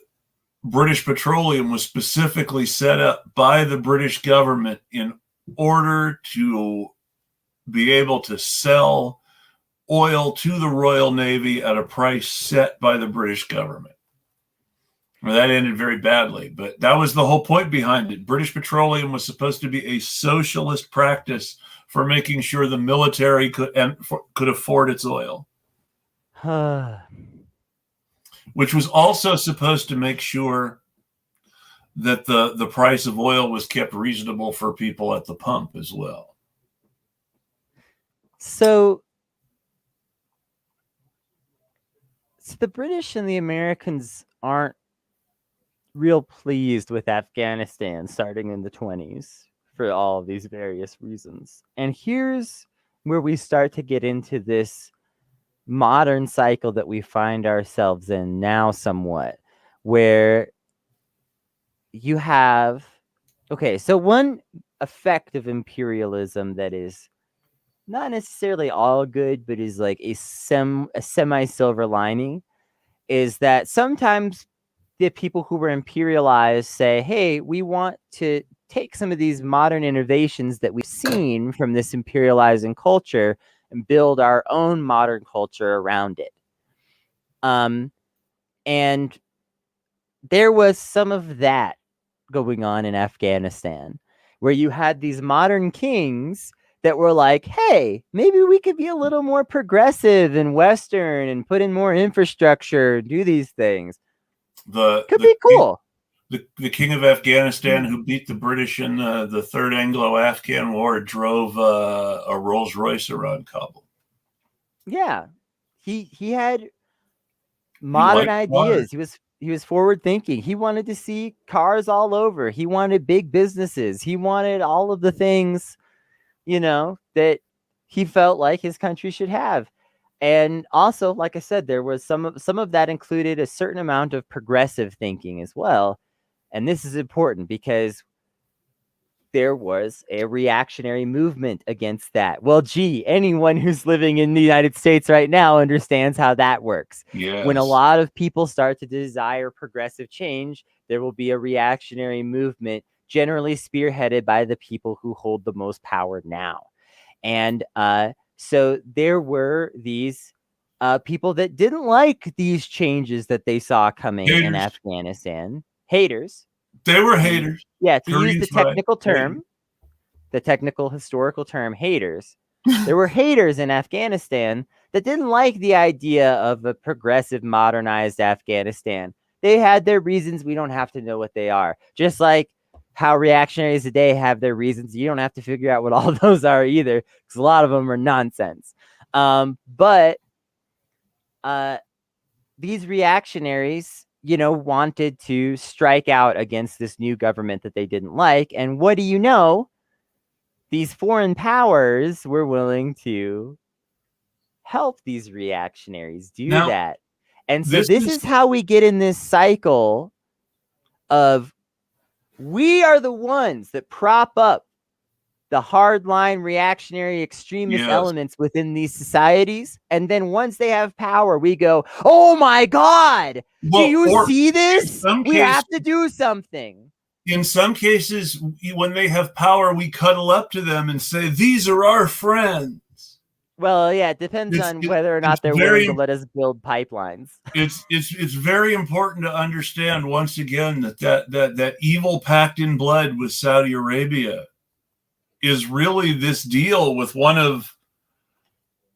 British Petroleum was specifically set up by the British government in order to be able to sell oil to the Royal Navy at a price set by the British government. Well, that ended very badly, but that was the whole point behind it. British Petroleum was supposed to be a socialist practice for making sure the military could afford its oil. Which was also supposed to make sure that the price of oil was kept reasonable for people at the pump as well. So the British and the Americans aren't real pleased with Afghanistan starting in the 20s for all of these various reasons. And here's where we start to get into this modern cycle that we find ourselves in now somewhat, where you have, okay, so one effect of imperialism that is not necessarily all good, but is like a semi-silver lining, is that sometimes the people who were imperialized say, hey, we want to take some of these modern innovations that we've seen from this imperializing culture and build our own modern culture around it. And there was some of that going on in Afghanistan, where you had these modern kings that were like, hey, maybe we could be a little more progressive and Western and put in more infrastructure, do these things. Could be cool. The king of Afghanistan who beat the British in the Third Anglo-Afghan War drove a Rolls Royce around Kabul. Yeah. He had modern ideas. He was forward thinking. He wanted to see cars all over. He wanted big businesses. He wanted all of the things, that he felt like his country should have. And also, like I said, there was some of that included a certain amount of progressive thinking as well. And this is important because there was a reactionary movement against that. Well, gee, anyone who's living in the United States right now understands how that works. Yes. When a lot of people start to desire progressive change, there will be a reactionary movement, generally spearheaded by the people who hold the most power now. And so there were these people that didn't like these changes that they saw coming in Afghanistan. Haters. They were haters. Yeah, to use the technical term, the technical historical term, haters. There were haters in Afghanistan that didn't like the idea of a progressive, modernized Afghanistan. They had their reasons. We don't have to know what they are. Just like how reactionaries today have their reasons. You don't have to figure out what all those are either, because a lot of them are nonsense. But these reactionaries, wanted to strike out against this new government that they didn't like. And what do you know? These foreign powers were willing to help these reactionaries do that. And so this is how we get in this cycle of we are the ones that prop up the hardline reactionary extremist elements within these societies. And then once they have power, we go, oh my God, do you see this? We have to do something. In some cases, when they have power, we cuddle up to them and say, these are our friends. Well, yeah, it depends on whether or not they're willing to let us build pipelines. It's very important to understand, once again, that evil pact in blood with Saudi Arabia is really this deal with one of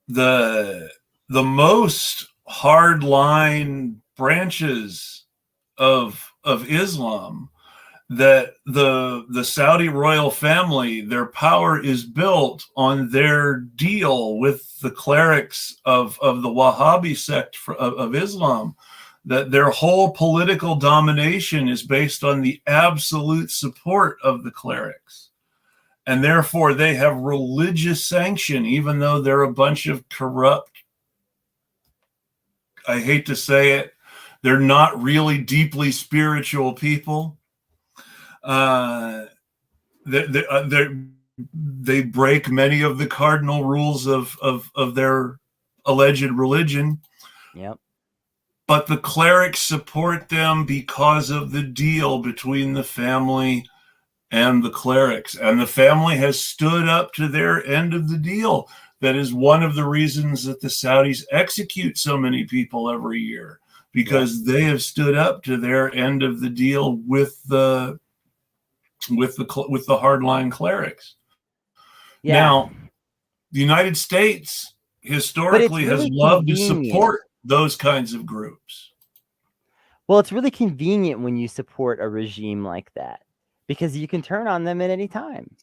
the most hardline branches of Islam, that the Saudi royal family, their power is built on their deal with the clerics of the Wahhabi sect of Islam. that their whole political domination is based on the absolute support of the clerics. And therefore, they have religious sanction, even though they're a bunch of corrupt, I hate to say it, they're not really deeply spiritual people. They break many of the cardinal rules of their alleged religion. Yep. But the clerics support them because of the deal between the family and the clerics. And the family has stood up to their end of the deal. That is one of the reasons that the Saudis execute so many people every year, because they have stood up to their end of the deal with the hardline clerics. Yeah. Now, the United States historically really has loved to support those kinds of groups. Well, it's really convenient when you support a regime like that, because you can turn on them at any time.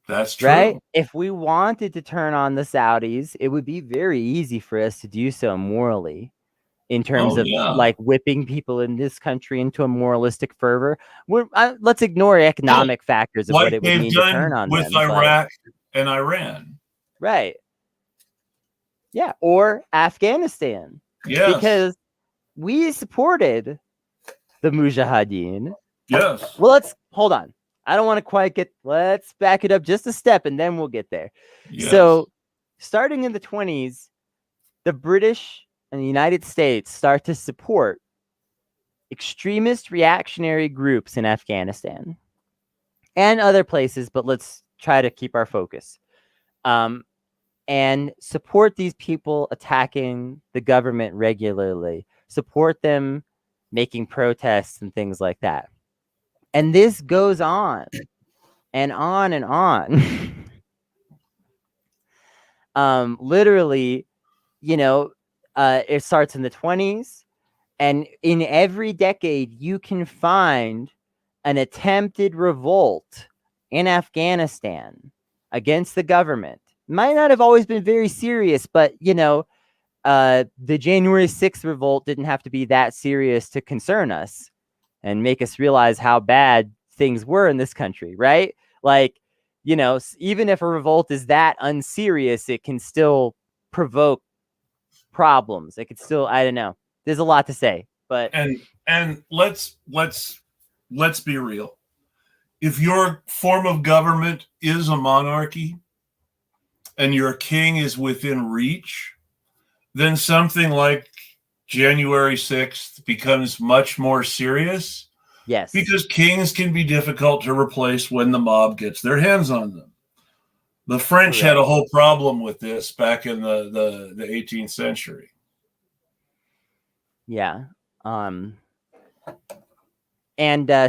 That's true. Right? If we wanted to turn on the Saudis, it would be very easy for us to do so morally, in terms of like whipping people in this country into a moralistic fervor. Let's ignore economic factors of what it would mean to turn on them. With Iraq and Iran. Right. Yeah. Or Afghanistan. Yes. Because we supported the Mujahideen. Yes. Well, hold on. I don't want to quite let's back it up just a step and then we'll get there. Yes. So starting in the 20s, the British and the United States start to support extremist reactionary groups in Afghanistan and other places, but let's try to keep our focus. And support these people attacking the government regularly, support them making protests and things like that. And this goes on and on and on. Literally, it starts in the 20s, and in every decade, you can find an attempted revolt in Afghanistan against the government. Might not have always been very serious, but, the January 6th revolt didn't have to be that serious to concern us and make us realize how bad things were in this country, right? Like, even if a revolt is that unserious, it can still provoke problems. It could still, I don't know. There's a lot to say, but and let's be real. If your form of government is a monarchy and your king is within reach, then something like January 6th becomes much more serious. Yes. Because kings can be difficult to replace when the mob gets their hands on them. The French had a whole problem with this back in the 18th century. Yeah. And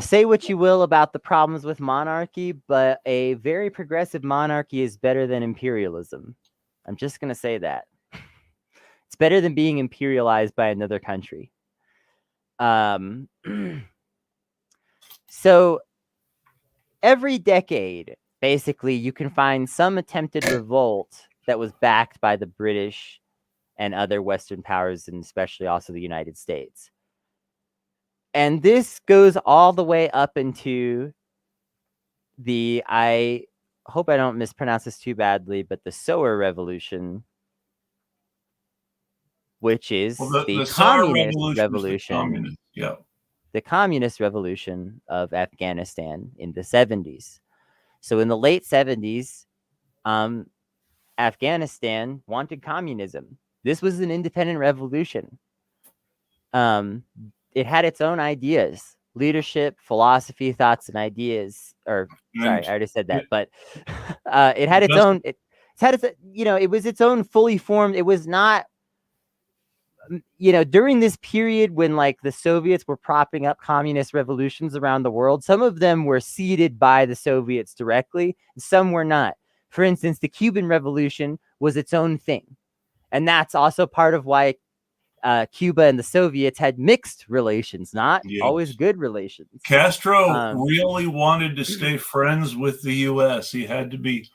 say what you will about the problems with monarchy, but a very progressive monarchy is better than imperialism. I'm just going to say that. It's better than being imperialized by another country. So every decade, basically, you can find some attempted revolt that was backed by the British and other Western powers, and especially also the United States. And this goes all the way up into I hope I don't mispronounce this too badly, but the Sower Revolution, which is the Communist Revolution. Yeah. The Communist Revolution of Afghanistan in the 70s. So in the late 70s, Afghanistan wanted communism. This was an independent revolution. It had its own ideas, leadership, philosophy, thoughts, and ideas. Sorry, I already said that, but it had its own. It was its own fully formed. It was not. During this period when the Soviets were propping up communist revolutions around the world, some of them were seeded by the Soviets directly, and some were not. For instance, the Cuban Revolution was its own thing. And that's also part of why Cuba and the Soviets had mixed relations, not always good relations. Castro really wanted to stay friends with the U.S. He had to be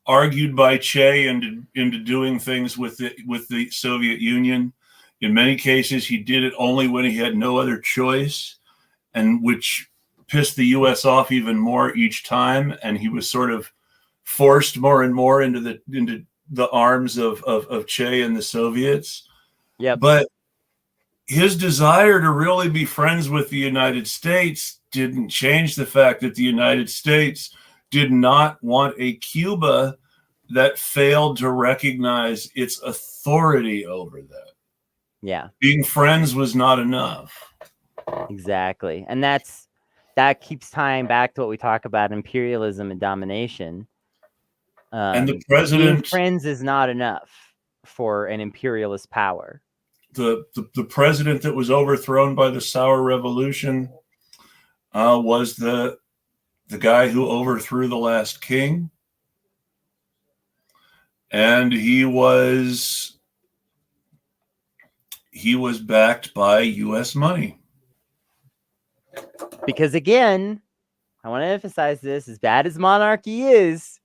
argued by Che into doing things with the Soviet Union. In many cases, he did it only when he had no other choice, and which pissed the U.S. off even more each time. And he was sort of forced more and more into the arms of Che and the Soviets. Yep. But his desire to really be friends with the United States didn't change the fact that the United States did not want a Cuba that failed to recognize its authority over them. Yeah. Being friends was not enough. Exactly. And that keeps tying back to what we talk about, imperialism and domination. And the president, being friends is not enough for an imperialist power. The president that was overthrown by the Sour Revolution was the guy who overthrew the last king. And he was backed by U.S. money. Because again, I want to emphasize this, as bad as monarchy is,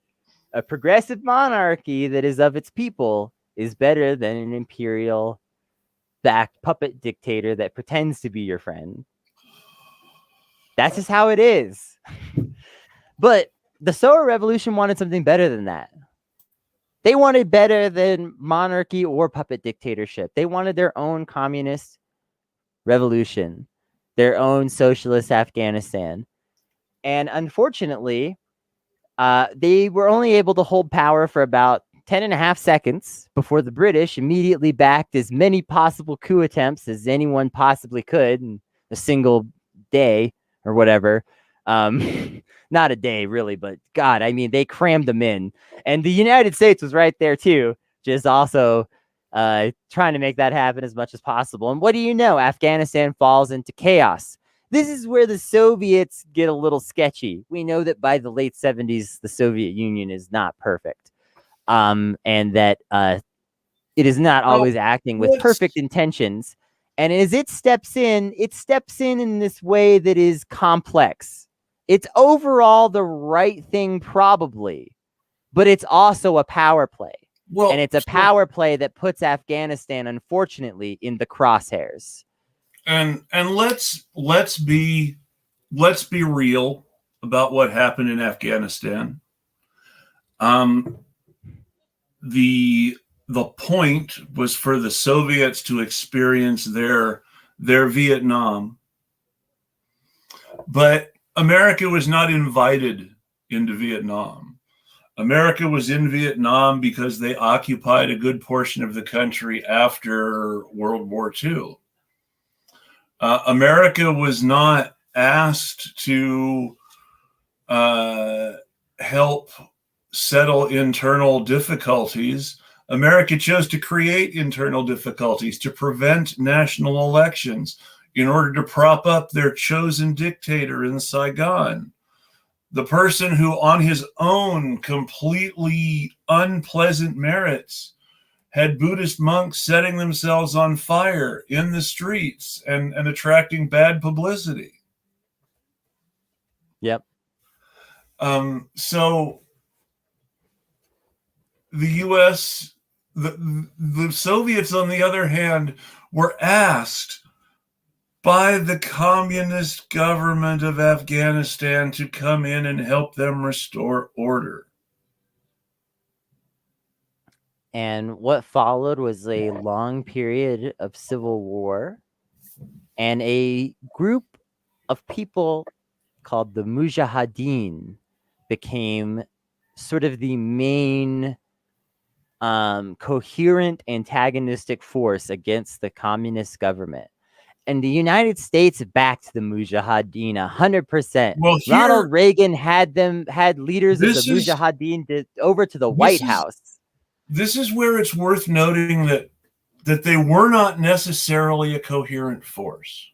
a progressive monarchy that is of its people is better than an imperial backed puppet dictator that pretends to be your friend. That's just how it is. But the Sour Revolution wanted something better than that. They wanted better than monarchy or puppet dictatorship. They wanted their own communist revolution, their own socialist Afghanistan. And unfortunately, they were only able to hold power for about 10.5 seconds before the British immediately backed as many possible coup attempts as anyone possibly could in a single day or whatever. Not a day, really, but God, I mean, they crammed them in. And the United States was right there, too, just also trying to make that happen as much as possible. And what do you know? Afghanistan falls into chaos. This is where the Soviets get a little sketchy. We know that by the late 70s, the Soviet Union is not perfect. And that it is not always acting with perfect intentions. And as it steps in this way that is complex. It's overall the right thing, probably, but it's also a power play. Well, and it's a power play that puts Afghanistan, unfortunately, in the crosshairs. And let's be real about what happened in Afghanistan. The point was for the Soviets to experience their Vietnam, but America was not invited into Vietnam. America was in Vietnam because they occupied a good portion of the country after World War II. America was not asked to help settle internal difficulties. America chose to create internal difficulties to prevent national elections in order to prop up their chosen dictator in Saigon. The person who, on his own completely unpleasant merits, had Buddhist monks setting themselves on fire in the streets and attracting bad publicity. Yep. So the U.S., the Soviets, on the other hand, were asked by the communist government of Afghanistan to come in and help them restore order. And what followed was a long period of civil war, and a group of people called the Mujahideen became sort of the main coherent antagonistic force against the communist government. And the United States backed the Mujahideen 100%. Well, Ronald Reagan had leaders of the Mujahideen over to the White House. This is where it's worth noting that they were not necessarily a coherent force.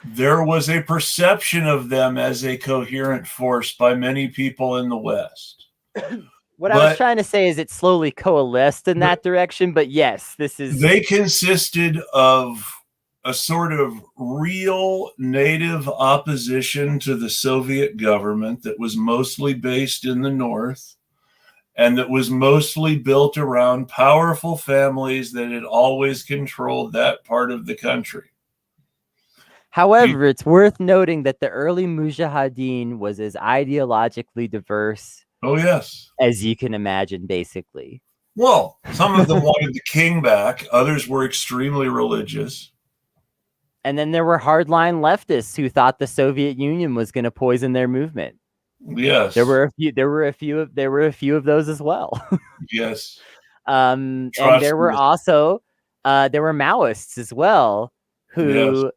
There was a perception of them as a coherent force by many people in the West. What I was trying to say is it slowly coalesced in that direction, but yes, they consisted of a sort of real native opposition to the Soviet government that was mostly based in the North, and that was mostly built around powerful families that had always controlled that part of the country. However, it's worth noting that the early Mujahideen was as ideologically diverse as you can imagine, basically. Well, some of them wanted the king back. Others were extremely religious. And then there were hardline leftists who thought the Soviet Union was going to poison their movement. Yes. There were a few of those as well. Yes. And there were also there were Maoists as well who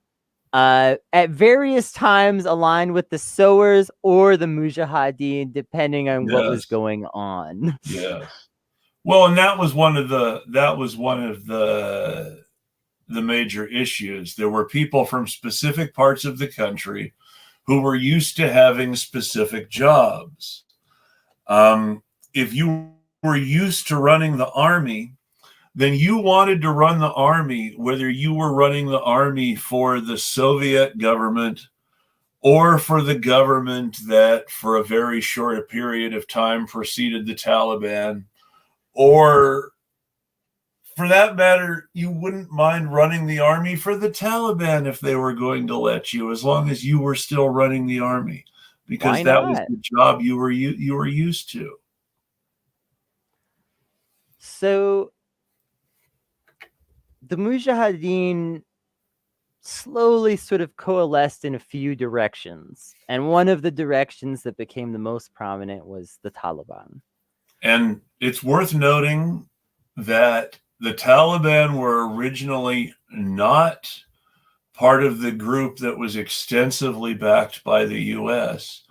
at various times aligned with the Sowers or the Mujahideen, depending on what was going on. Yes. Well, and that was one of the major issues. There were people from specific parts of the country who were used to having specific jobs. If you were used to running the army, then you wanted to run the army, whether you were running the army for the Soviet government or for the government that for a very short period of time preceded the Taliban, or for that matter, you wouldn't mind running the army for the Taliban if they were going to let you, as long as you were still running the army, because that was the job you were used to. So the Mujahideen slowly sort of coalesced in a few directions. And one of the directions that became the most prominent was the Taliban. And it's worth noting that the Taliban were originally not part of the group that was extensively backed by the U.S.,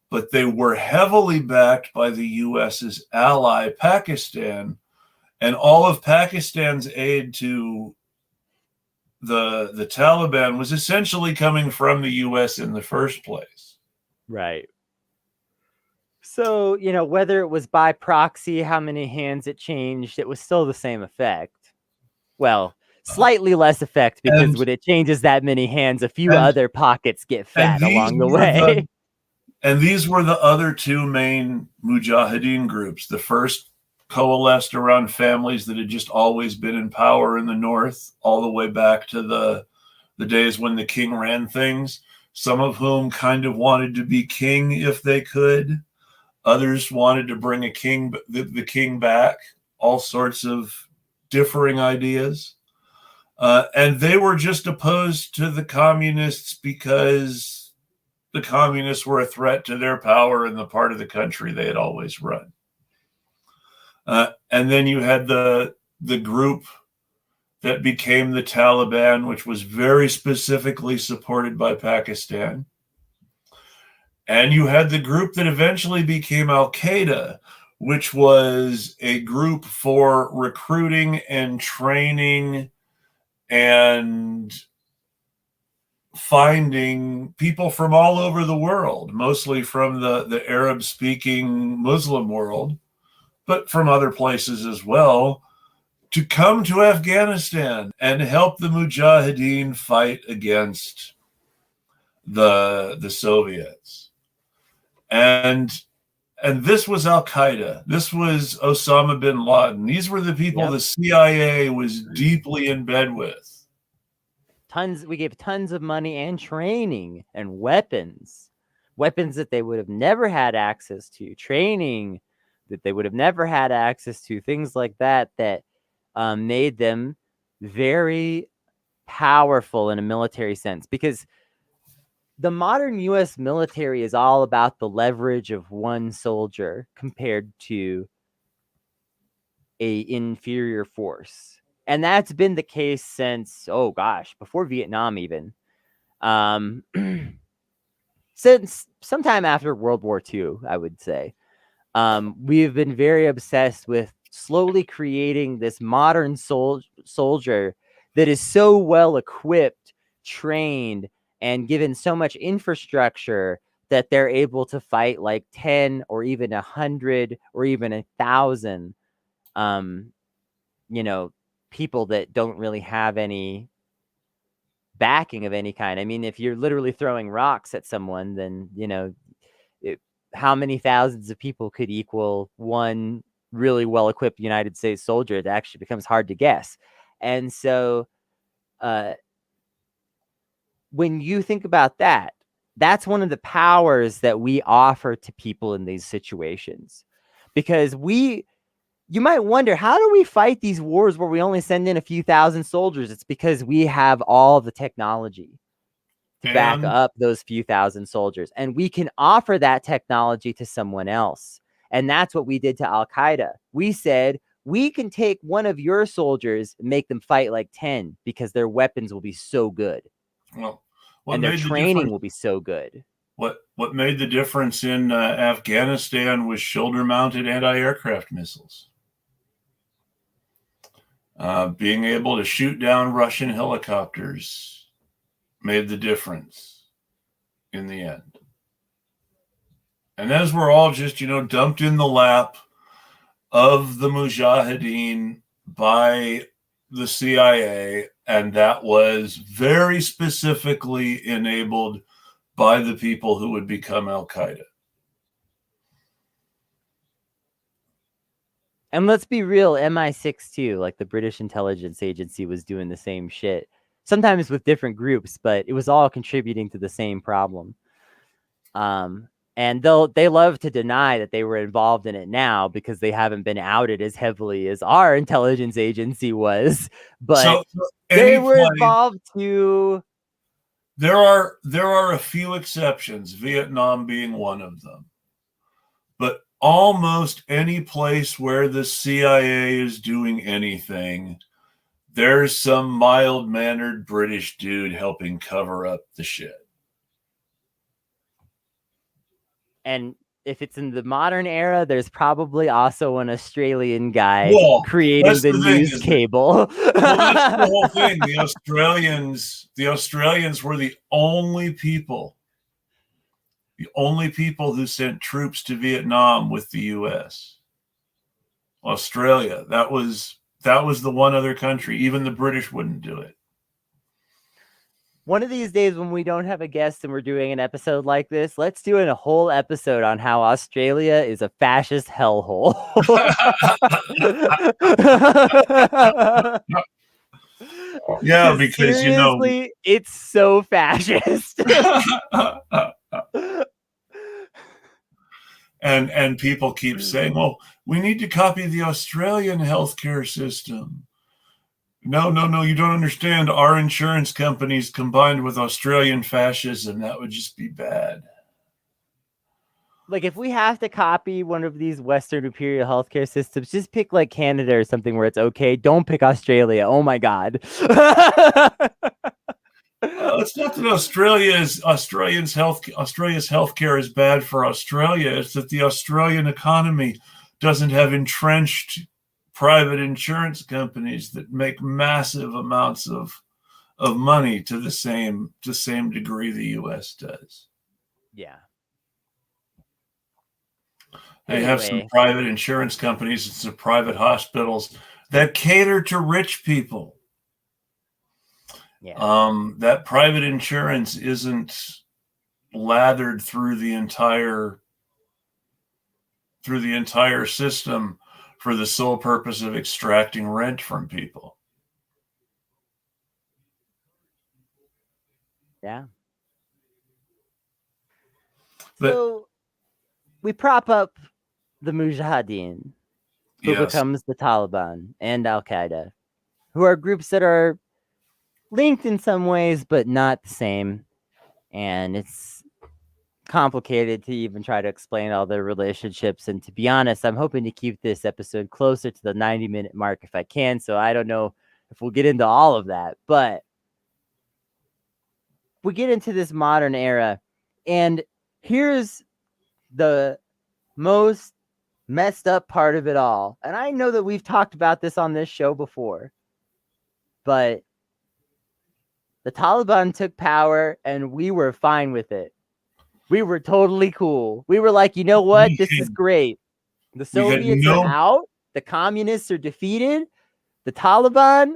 but they were heavily backed by the U.S.'s ally, Pakistan, and all of Pakistan's aid to the Taliban was essentially coming from the U.S. in the first place. Right. So, whether it was by proxy, how many hands it changed, it was still the same effect. Well, slightly less effect, because when it changes that many hands, a few other pockets get fat along the way. And these were the other two main Mujahideen groups. The first coalesced around families that had just always been in power in the north, all the way back to the days when the king ran things, some of whom kind of wanted to be king if they could. Others wanted to bring the king back, all sorts of differing ideas. And they were just opposed to the communists because the communists were a threat to their power in the part of the country they had always run. And then you had the group that became the Taliban, which was very specifically supported by Pakistan. And you had the group that eventually became Al-Qaeda, which was a group for recruiting and training and finding people from all over the world, mostly from the Arab-speaking Muslim world, but from other places as well, to come to Afghanistan and help the Mujahideen fight against the Soviets. And this was Al-Qaeda. This was Osama bin Laden. These were the people the CIA was deeply in bed with. We gave tons of money and training and weapons that they would have never had access to, training that they would have never had access to, things like that made them very powerful in a military sense, because the modern U.S. military is all about the leverage of one soldier compared to a inferior force. And that's been the case since, before Vietnam even. Since sometime after World War II, I would say. We've been very obsessed with slowly creating this modern soldier that is so well equipped, trained, and given so much infrastructure that they're able to fight like 10 or even 100 or even 1,000, people that don't really have any backing of any kind. I mean, if you're literally throwing rocks at someone, then, how many thousands of people could equal one really well-equipped United States soldier, it actually becomes hard to guess. And so when you think about that, that's one of the powers that we offer to people in these situations. Because you might wonder, how do we fight these wars where we only send in a few thousand soldiers? It's because we have all the technology to back up those few thousand soldiers. And we can offer that technology to someone else. And that's what we did to Al-Qaeda. We said, we can take one of your soldiers and make them fight like 10 because their weapons will be so good. Well, and their training will be so good. What made the difference in Afghanistan was shoulder-mounted anti-aircraft missiles. Being able to shoot down Russian helicopters made the difference in the end. And as we're all just, dumped in the lap of the Mujahideen by the CIA, and that was very specifically enabled by the people who would become Al-Qaeda. And let's be real, MI6 too, like the British intelligence agency, was doing the same shit. Sometimes with different groups, but it was all contributing to the same problem. And they love to deny that they were involved in it now because they haven't been outed as heavily as our intelligence agency was. But they were involved too. There are a few exceptions, Vietnam being one of them. But almost any place where the CIA is doing anything, there's some mild-mannered British dude helping cover up the shit. And if it's in the modern era, there's probably also an Australian guy creating the news cable. Well, that's the whole thing. The Australians were the only people who sent troops to Vietnam with the U.S. Australia. That was the one other country. Even the British wouldn't do it. One of these days when we don't have a guest and we're doing an episode like this, let's do a whole episode on how Australia is a fascist hellhole. Yeah, because seriously, it's so fascist. And people keep saying, well, we need to copy the Australian healthcare system. No, you don't understand. Our insurance companies combined with Australian fascism, that would just be bad. Like, if we have to copy one of these Western imperial healthcare systems, just pick like Canada or something where it's okay. Don't pick Australia. Oh my God. It's not that Australia's healthcare is bad for Australia. It's that the Australian economy doesn't have entrenched private insurance companies that make massive amounts of money to the same degree the U.S. does. Yeah. They have some private insurance companies and some private hospitals that cater to rich people. Yeah. That private insurance isn't lathered through the entire system for the sole purpose of extracting rent from people. Yeah. So we prop up the Mujahideen, who becomes the Taliban and Al-Qaeda, who are groups that are linked in some ways, but not the same. And it's complicated to even try to explain all their relationships. And to be honest, I'm hoping to keep this episode closer to the 90-minute mark if I can. So I don't know if we'll get into all of that, but we get into this modern era, and here's the most messed up part of it all. And I know that we've talked about this on this show before, but the Taliban took power and we were fine with it. We were totally cool. We were like, you know what? This is great. The Soviets are out. The communists are defeated. The Taliban,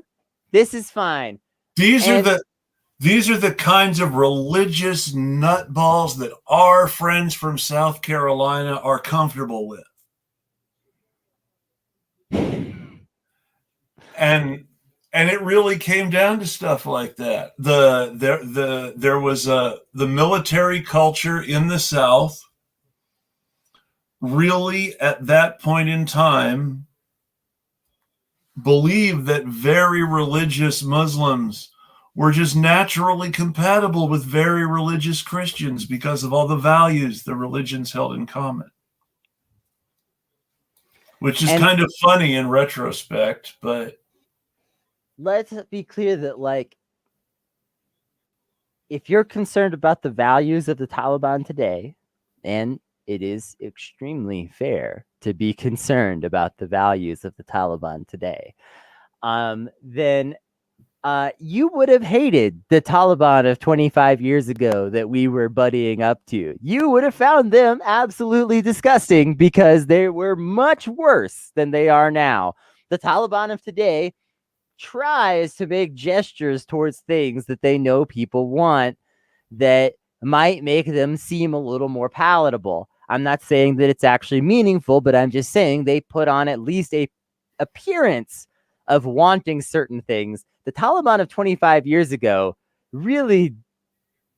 this is fine. These are the kinds of religious nutballs that our friends from South Carolina are comfortable with. and it really came down to stuff like that. There was the military culture in the South really at that point in time believed that very religious Muslims were just naturally compatible with very religious Christians because of all the values the religions held in common. Which is kind of funny in retrospect, but let's be clear that, like, if you're concerned about the values of the Taliban today, and it is extremely fair to be concerned about the values of the Taliban today, then you would have hated the Taliban of 25 years ago that we were buddying up to. You would have found them absolutely disgusting because they were much worse than they are now. The Taliban of today tries to make gestures towards things that they know people want that might make them seem a little more palatable. I'm not saying that it's actually meaningful, but I'm just saying they put on at least a appearance of wanting certain things. The Taliban of 25 years ago really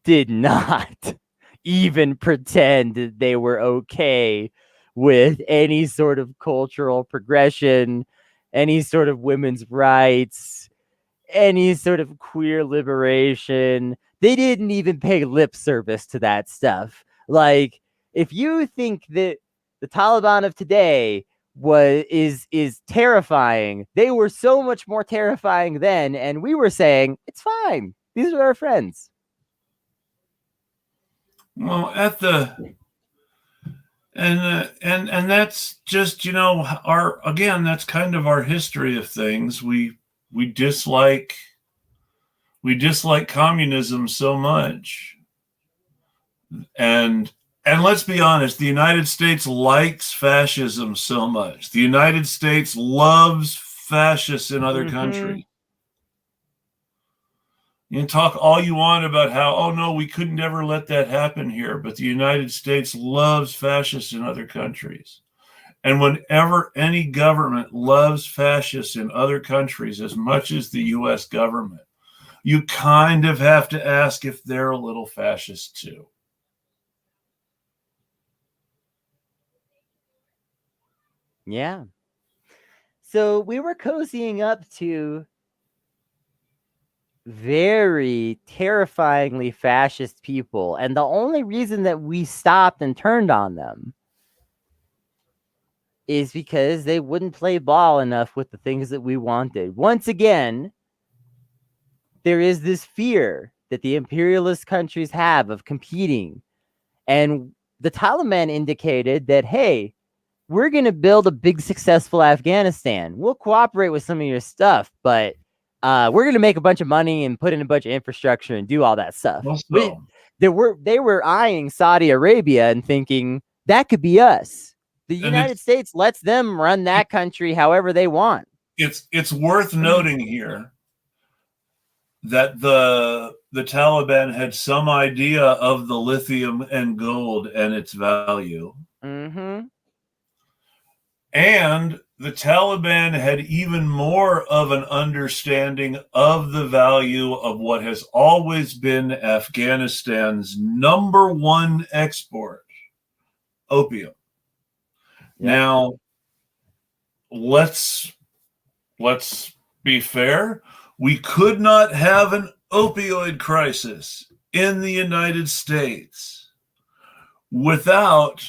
did not even pretend that they were okay with any sort of cultural progression, any sort of women's rights, any sort of queer liberation. They didn't even pay lip service to that stuff. Like, if you think that the Taliban of today is terrifying, they were so much more terrifying then, and we were saying it's fine. These are our friends. Well, and that's just, you know, that's kind of our history of things. We dislike communism so much, and let's be honest, the United States likes fascism so much. The United States loves fascists in other countries. You can talk all you want about how, oh no, we could never let that happen here, but the United States loves fascists in other countries. And whenever any government loves fascists in other countries as much as the US government, you kind of have to ask if they're a little fascist too. Yeah. So we were cozying up to very terrifyingly fascist people, and the only reason that we stopped and turned on them is because they wouldn't play ball enough with the things that we wanted. Once again, there is this fear that the imperialist countries have of competing, and the Taliban indicated that, hey, we're going to build a big successful Afghanistan. We'll cooperate with some of your stuff, but we're going to make a bunch of money and put in a bunch of infrastructure and do all that stuff. They were eyeing Saudi Arabia and thinking that could be us. The United States lets them run that country however they want. It's worth noting here that the Taliban had some idea of the lithium and gold and its value. Mm-hmm. And the Taliban had even more of an understanding of the value of what has always been Afghanistan's number one export, opium. Yeah. Now, let's be fair. We could not have an opioid crisis in the United States without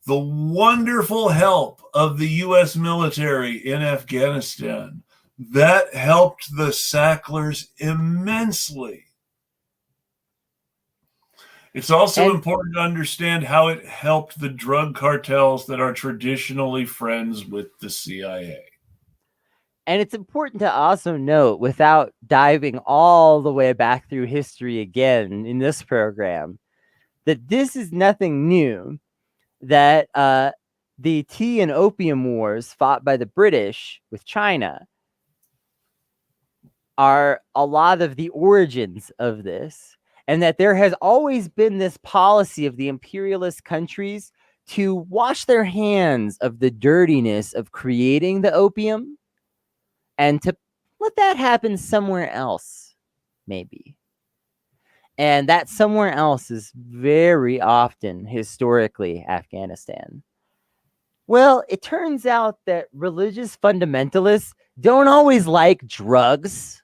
the wonderful help of the U.S. military in Afghanistan. That helped the Sacklers immensely. It's also important to understand how it helped the drug cartels that are traditionally friends with the CIA. And it's important to also note, without diving all the way back through history again in this program, that this is nothing new. That the tea and opium wars fought by the British with China are a lot of the origins of this, and that there has always been this policy of the imperialist countries to wash their hands of the dirtiness of creating the opium and to let that happen somewhere else, maybe. And that somewhere else is very often, historically, Afghanistan. Well, it turns out that religious fundamentalists don't always like drugs.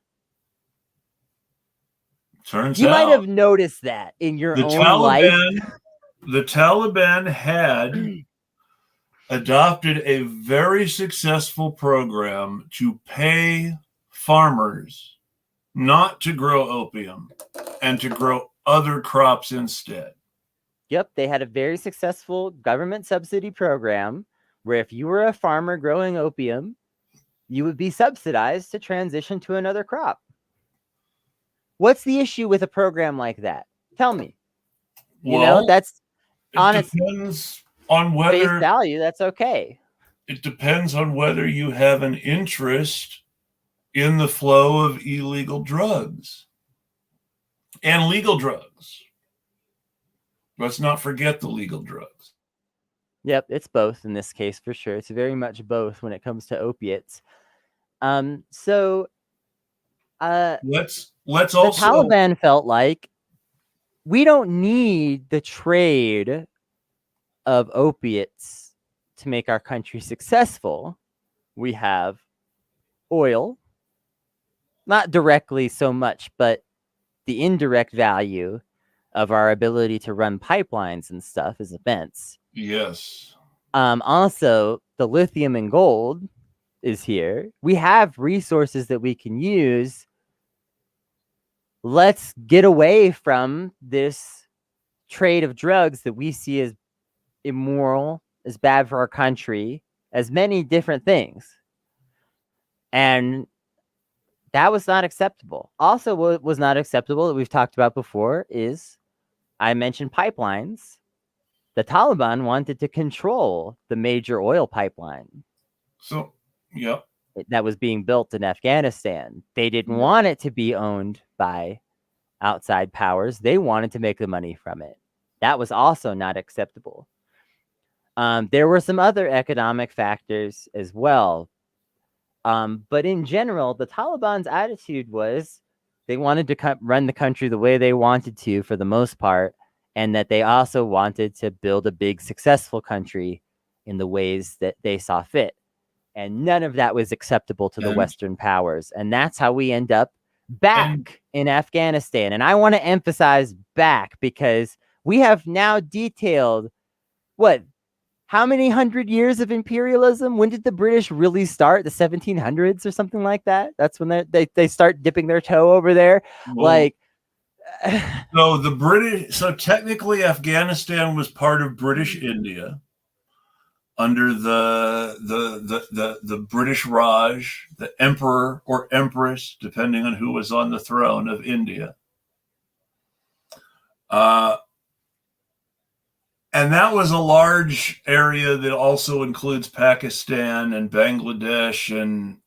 Turns you out might have noticed that in your own life. The Taliban had adopted a very successful program to pay farmers not to grow opium and to grow other crops instead. Yep, they had a very successful government subsidy program where if you were a farmer growing opium, you would be subsidized to transition to another crop. What's the issue with a program like that? Tell me. That's honest. It depends on whether face value. That's okay. It depends on whether you have an interest in the flow of illegal drugs and legal drugs. Let's not forget the legal drugs. Yep, it's both in this case for sure. It's very much both when it comes to opiates. Let's also the Taliban felt like we don't need the trade of opiates to make our country successful. We have oil, not directly so much, but the indirect value of our ability to run pipelines and stuff is immense. Yes. Also, the lithium and gold is here. We have resources that we can use. Let's get away from this trade of drugs that we see as immoral, as bad for our country, as many different things. And that was not acceptable. Also, what was not acceptable that we've talked about before is, I mentioned pipelines. The Taliban wanted to control the major oil pipeline. So, yeah. That was being built in Afghanistan. They didn't want it to be owned by outside powers. They wanted to make the money from it. That was also not acceptable. There were some other economic factors as well. But in general, the Taliban's attitude was they wanted to run the country the way they wanted to for the most part, and that they also wanted to build a big, successful country in the ways that they saw fit. And none of that was acceptable to the Western powers. And that's how we end up back in Afghanistan. And I want to emphasize back because we have now detailed how many hundred years of imperialism? When did the British really start? The 1700s or something like that? That's when they start dipping their toe over there. So technically Afghanistan was part of British India under the British Raj, the emperor or empress, depending on who was on the throne of India. And that was a large area that also includes Pakistan and Bangladesh and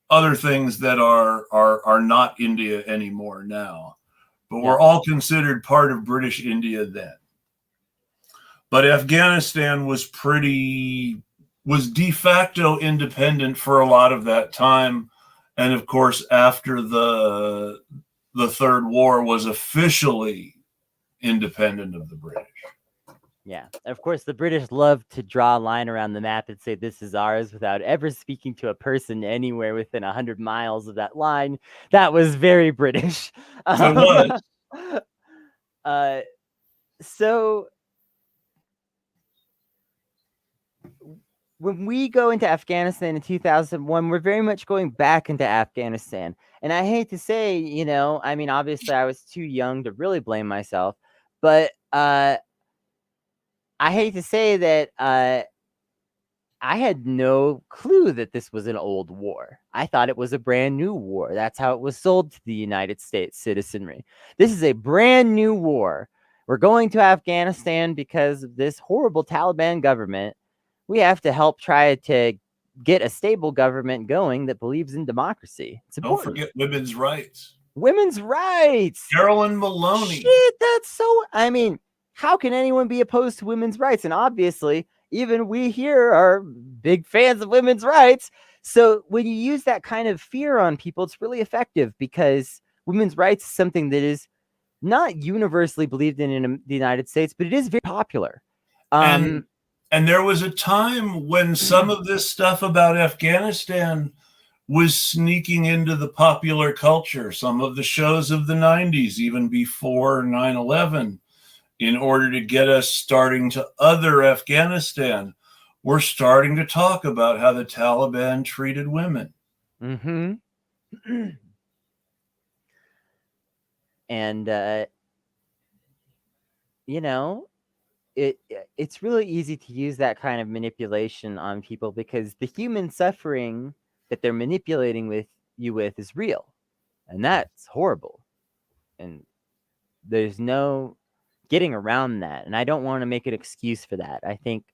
other things that are not India anymore now, but were all considered part of British India then. But Afghanistan was de facto independent for a lot of that time. And of course, after the Third War, was officially independent of the British. Yeah, of course, the British love to draw a line around the map and say this is ours without ever speaking to a person anywhere within 100 miles of that line. That was very British. It was. So when we go into Afghanistan in 2001, we're very much going back into Afghanistan. And I hate to say, obviously I was too young to really blame myself, but I hate to say that I had no clue that this was an old war. I thought it was a brand new war. That's how it was sold to the United States citizenry. This is a brand new war. We're going to Afghanistan because of this horrible Taliban government. We have to help try to get a stable government going that believes in democracy. It's important. Don't forget women's rights. Women's rights. Carolyn Maloney. Shit, that's so... how can anyone be opposed to women's rights? And obviously, even we here are big fans of women's rights. So when you use that kind of fear on people, it's really effective, because women's rights is something that is not universally believed in the United States, but it is very popular. And there was a time when some of this stuff about Afghanistan was sneaking into the popular culture. Some of the shows of the 90s, even before 9/11, in order to get us starting to other Afghanistan, we're starting to talk about how the Taliban treated women. Mm-hmm. And you know, it's really easy to use that kind of manipulation on people, because the human suffering that they're manipulating you with is real, and that's horrible, and there's no getting around that. And I don't want to make an excuse for that. I think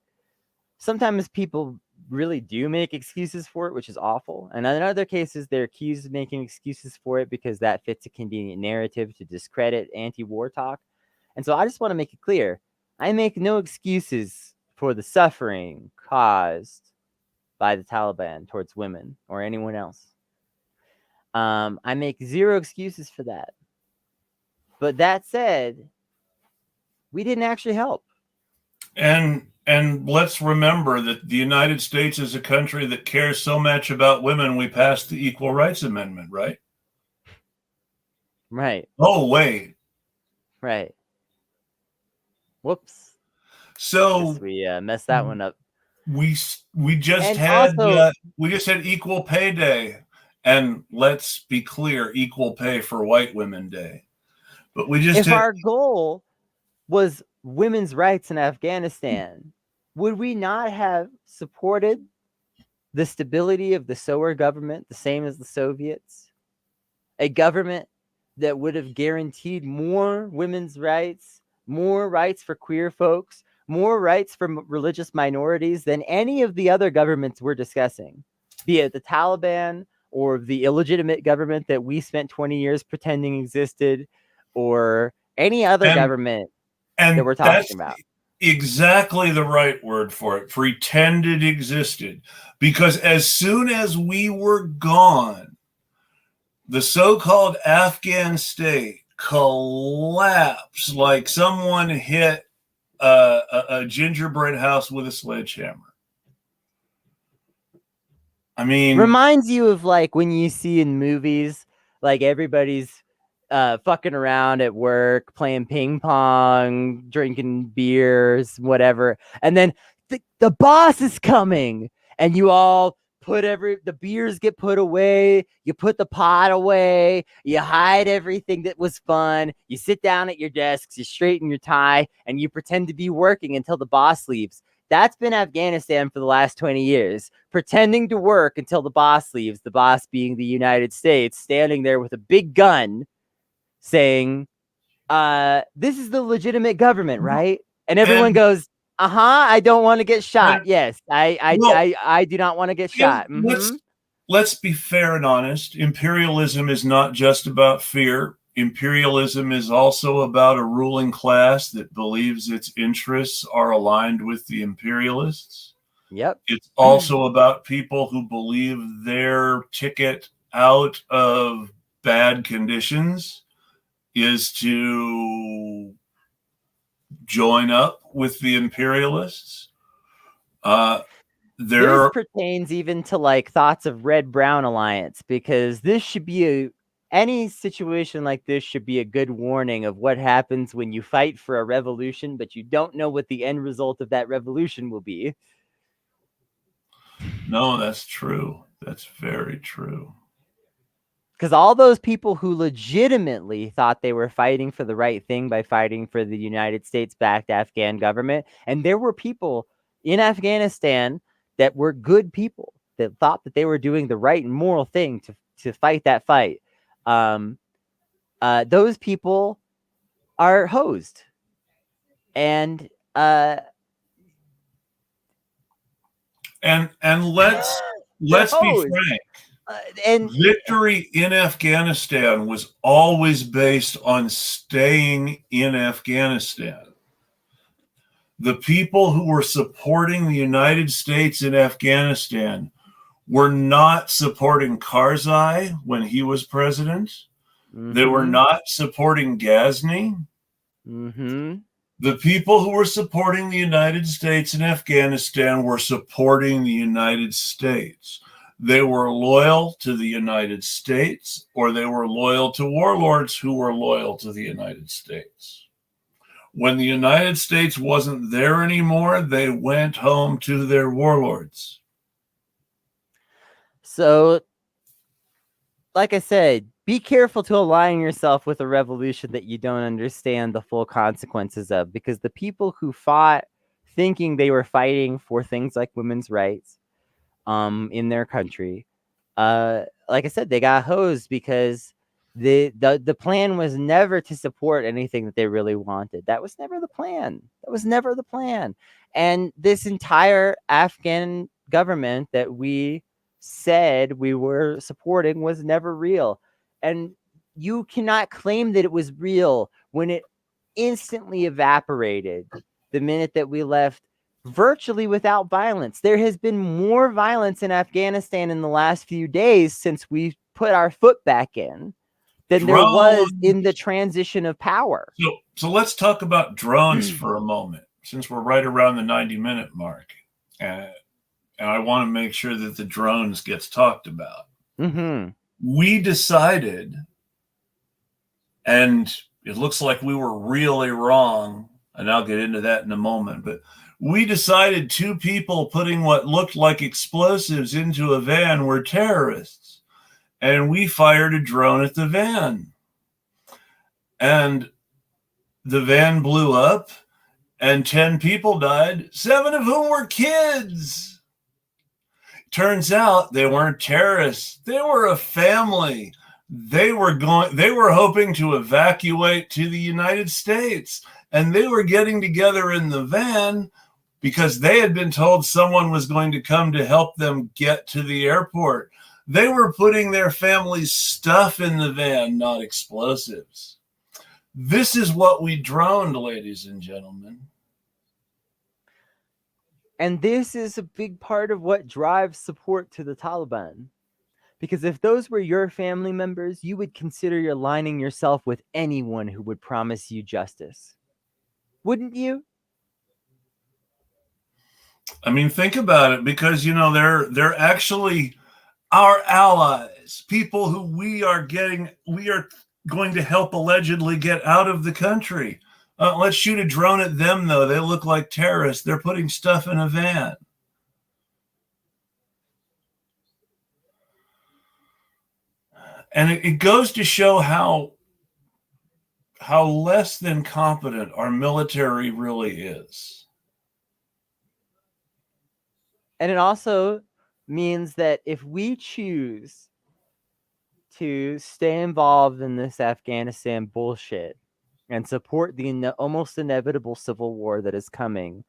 sometimes people really do make excuses for it, which is awful, and in other cases they're accused of making excuses for it because that fits a convenient narrative to discredit anti-war talk. And so I just want to make it clear, I make no excuses for the suffering caused by the Taliban towards women or anyone else. I make zero excuses for that. But that said, we didn't actually help. And let's remember that the United States is a country that cares so much about women, we passed the Equal Rights Amendment, right? Right. Oh, wait. Right. Whoops. So we messed that one up. We just And had also, we just had Equal Pay Day, and let's be clear, Equal Pay for White Women Day. But we just if our goal was women's rights in Afghanistan, would we not have supported the stability of the SOAR government the same as the Soviets? A government that would have guaranteed more women's rights, more rights for queer folks, more rights for religious minorities than any of the other governments we're discussing, be it the Taliban or the illegitimate government that we spent 20 years pretending existed, or any other government that we're talking about. Exactly the right word for it. Pretended existed. Because as soon as we were gone, the so-called Afghan state collapsed like someone hit a gingerbread house with a sledgehammer. I mean, reminds you of like when you see in movies, like everybody's fucking around at work, playing ping pong, drinking beers, whatever, and then the boss is coming, and you all put the beers get put away, you put the pot away, you hide everything that was fun, you sit down at your desks, you straighten your tie, and you pretend to be working until the boss leaves. That's been Afghanistan for the last 20 years, pretending to work until the boss leaves, the boss being the United States, standing there with a big gun saying, this is the legitimate government, right? And everyone goes, I don't want to get shot. Yes, I do not want to get shot. Mm-hmm. Let's be fair and honest. Imperialism is not just about fear. Imperialism is also about a ruling class that believes its interests are aligned with the imperialists. Yep. It's also about people who believe their ticket out of bad conditions is to join up with the imperialists. This pertains even to like thoughts of red-brown alliance, because this should be any situation like this should be a good warning of what happens when you fight for a revolution, but you don't know what the end result of that revolution will be. No, that's true. That's very true. Because all those people who legitimately thought they were fighting for the right thing by fighting for the United States-backed Afghan government, and there were people in Afghanistan that were good people that thought that they were doing the right and moral thing to fight that fight. Those people are hosed. And let's be frank. And victory in Afghanistan was always based on staying in Afghanistan. The people who were supporting the United States in Afghanistan were not supporting Karzai when he was president. Mm-hmm. They were not supporting Ghazni. Mm-hmm. The people who were supporting the United States in Afghanistan were supporting the United States. They were loyal to the United States, or they were loyal to warlords who were loyal to the United States. When the United States wasn't there anymore, they went home to their warlords. So, like I said, be careful to align yourself with a revolution that you don't understand the full consequences of, because the people who fought thinking they were fighting for things like women's rights in their country, like I said, they got hosed because the plan was never to support anything that they really wanted. That was never the plan. That was never the plan. And this entire Afghan government that we said we were supporting was never real. And you cannot claim that it was real when it instantly evaporated the minute that we left, virtually without violence. There has been more violence in Afghanistan in the last few days since we put our foot back in than there was in the transition of power. So let's talk about drones for a moment, since we're right around the 90-minute mark. And I want to make sure that the drones gets talked about. Mm-hmm. We decided, and it looks like we were really wrong, and I'll get into that in a moment, but we decided two people putting what looked like explosives into a van were terrorists, and we fired a drone at the van. And the van blew up, and 10 people died, 7 of whom were kids. Turns out they weren't terrorists. They were a family. They were hoping to evacuate to the United States, and they were getting together in the van because they had been told someone was going to come to help them get to the airport. They were putting their family's stuff in the van, not explosives. This is what we droned, ladies and gentlemen. And this is a big part of what drives support to the Taliban. Because if those were your family members, you would consider aligning yourself with anyone who would promise you justice. Wouldn't you? I mean, think about it, because, you know, they're actually our allies, people who we are going to help allegedly get out of the country. Let's shoot a drone at them, though. They look like terrorists. They're putting stuff in a van. And it goes to show how less than competent our military really is. And it also means that if we choose to stay involved in this Afghanistan bullshit and support the almost inevitable civil war that is coming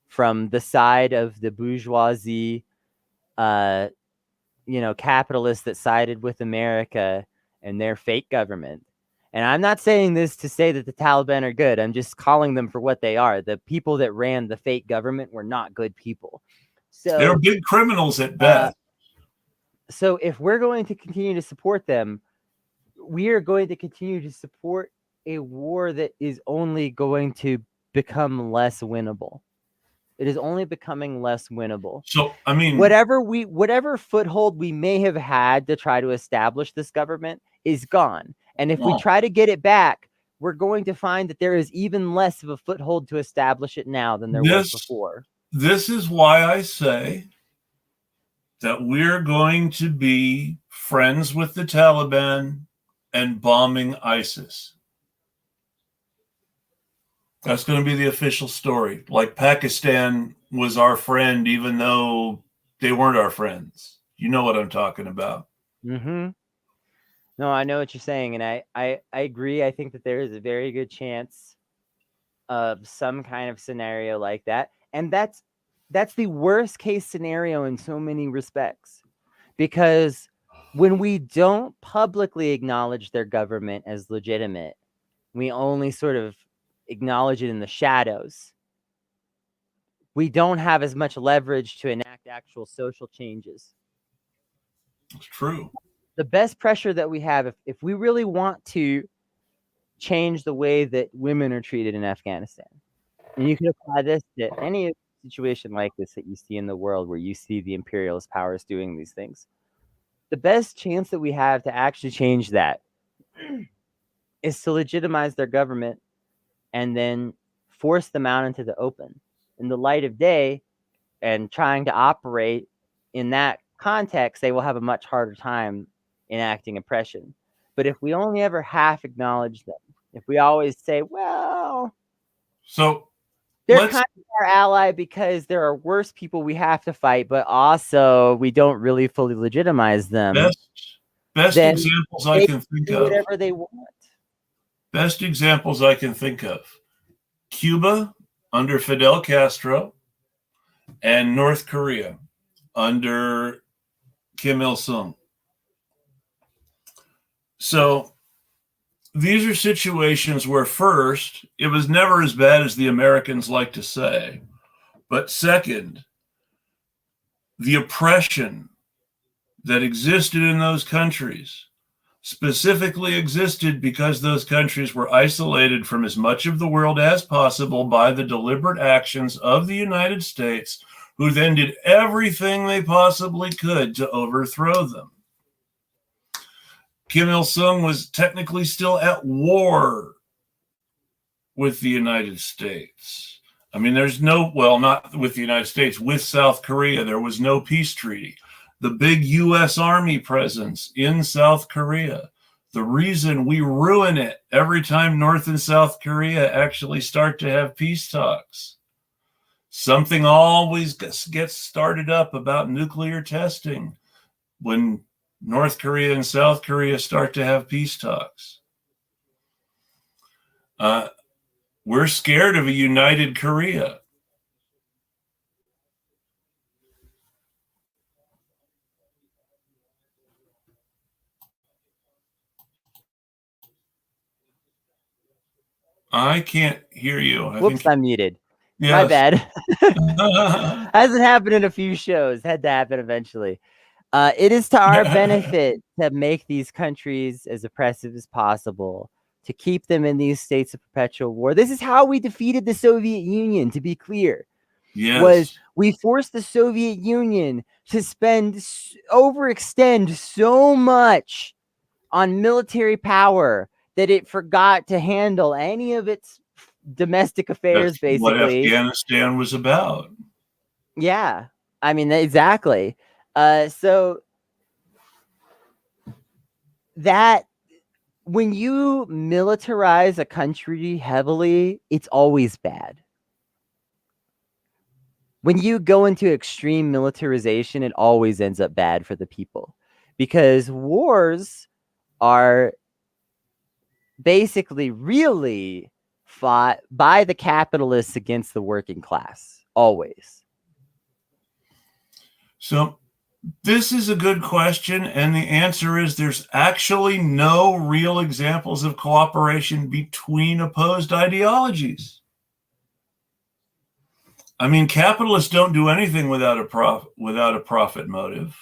from the side of the bourgeoisie, capitalists that sided with America and their fake government. And I'm not saying this to say that the Taliban are good. I'm just calling them for what they are. The people that ran the fake government were not good people. So they're big criminals at best. So if we're going to continue to support them, we are going to continue to support a war that is only going to become less winnable. It is only becoming less winnable. So, I mean, whatever foothold we may have had to try to establish this government is gone. And if we try to get it back, we're going to find that there is even less of a foothold to establish it now than there was before. This is why I say that we're going to be friends with the Taliban and bombing ISIS. That's going to be the official story. Like Pakistan was our friend, even though they weren't our friends. You know what I'm talking about. Mm-hmm. No, I know what you're saying, and I agree. I think that there is a very good chance of some kind of scenario like that. And that's the worst case scenario in so many respects. Because when we don't publicly acknowledge their government as legitimate, we only sort of acknowledge it in the shadows. We don't have as much leverage to enact actual social changes. It's true. The best pressure that we have, if we really want to change the way that women are treated in Afghanistan, and you can apply this to any situation like this that you see in the world where you see the imperialist powers doing these things, the best chance that we have to actually change that is to legitimize their government and then force them out into the open in the light of day. And trying to operate in that context, they will have a much harder time enacting oppression. But if we only ever half acknowledge them, if we always say, well, so they're kind of our ally because there are worse people we have to fight, but also we don't really fully legitimize them. Best examples I can think of. Whatever they want. Best examples I can think of. Cuba under Fidel Castro and North Korea under Kim Il-sung. So these are situations where, first, it was never as bad as the Americans like to say. But second, the oppression that existed in those countries specifically existed because those countries were isolated from as much of the world as possible by the deliberate actions of the United States, who then did everything they possibly could to overthrow them. Kim Il-sung was technically still at war with the United States. I mean, not with the United States, with South Korea. There was no peace treaty. The big U.S. Army presence in South Korea. The reason we ruin it every time North and South Korea actually start to have peace talks. Something always gets started up about nuclear testing when North Korea and South Korea start to have peace talks. We're scared of a united Korea. I can't hear you. I'm muted. Yes. My bad. Hasn't happened in a few shows. Had to happen eventually. It is to our benefit to make these countries as oppressive as possible, to keep them in these states of perpetual war. This is how we defeated the Soviet Union, to be clear. Yes. Was we forced the Soviet Union to overextend so much on military power that it forgot to handle any of its domestic affairs. That's basically what Afghanistan was about. Yeah, I mean, exactly. So that when you militarize a country heavily, it's always bad. When you go into extreme militarization, it always ends up bad for the people, because wars are basically really fought by the capitalists against the working class, always. So this is a good question, and the answer is there's actually no real examples of cooperation between opposed ideologies. I mean, capitalists don't do anything without a profit motive.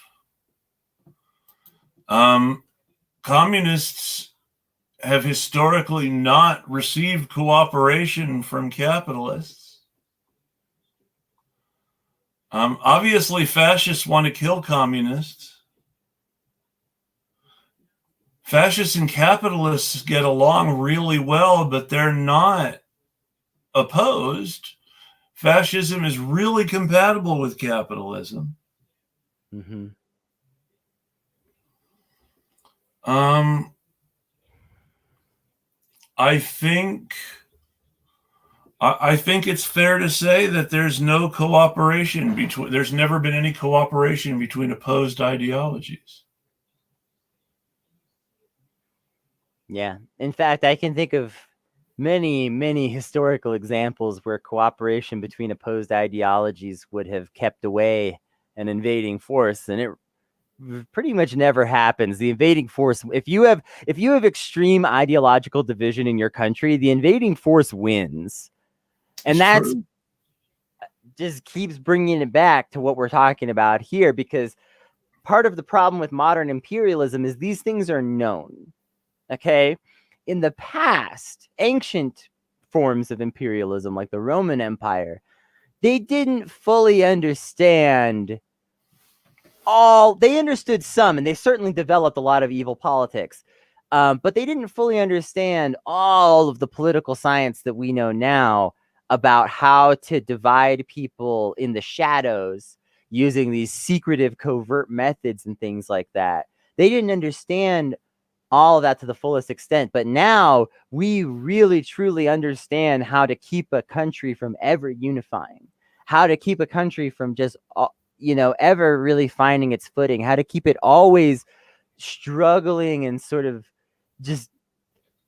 Communists have historically not received cooperation from capitalists. Obviously, fascists want to kill communists. Fascists and capitalists get along really well, but they're not opposed. Fascism is really compatible with capitalism. Mm-hmm. I think it's fair to say that there's no cooperation there's never been any cooperation between opposed ideologies. Yeah. In fact, I can think of many, many historical examples where cooperation between opposed ideologies would have kept away an invading force, and it pretty much never happens. The invading force, if you have extreme ideological division in your country, the invading force wins. And that's just keeps bringing it back to what we're talking about here, because part of the problem with modern imperialism is these things are known. Okay? In the past, ancient forms of imperialism, like the Roman Empire, they didn't fully understand they understood some, and they certainly developed a lot of evil politics. But they didn't fully understand all of the political science that we know now about how to divide people in the shadows using these secretive, covert methods and things like that. They didn't understand all of that to the fullest extent. But now we really, truly understand how to keep a country from ever unifying, how to keep a country from just ever really finding its footing, how to keep it always struggling and sort of just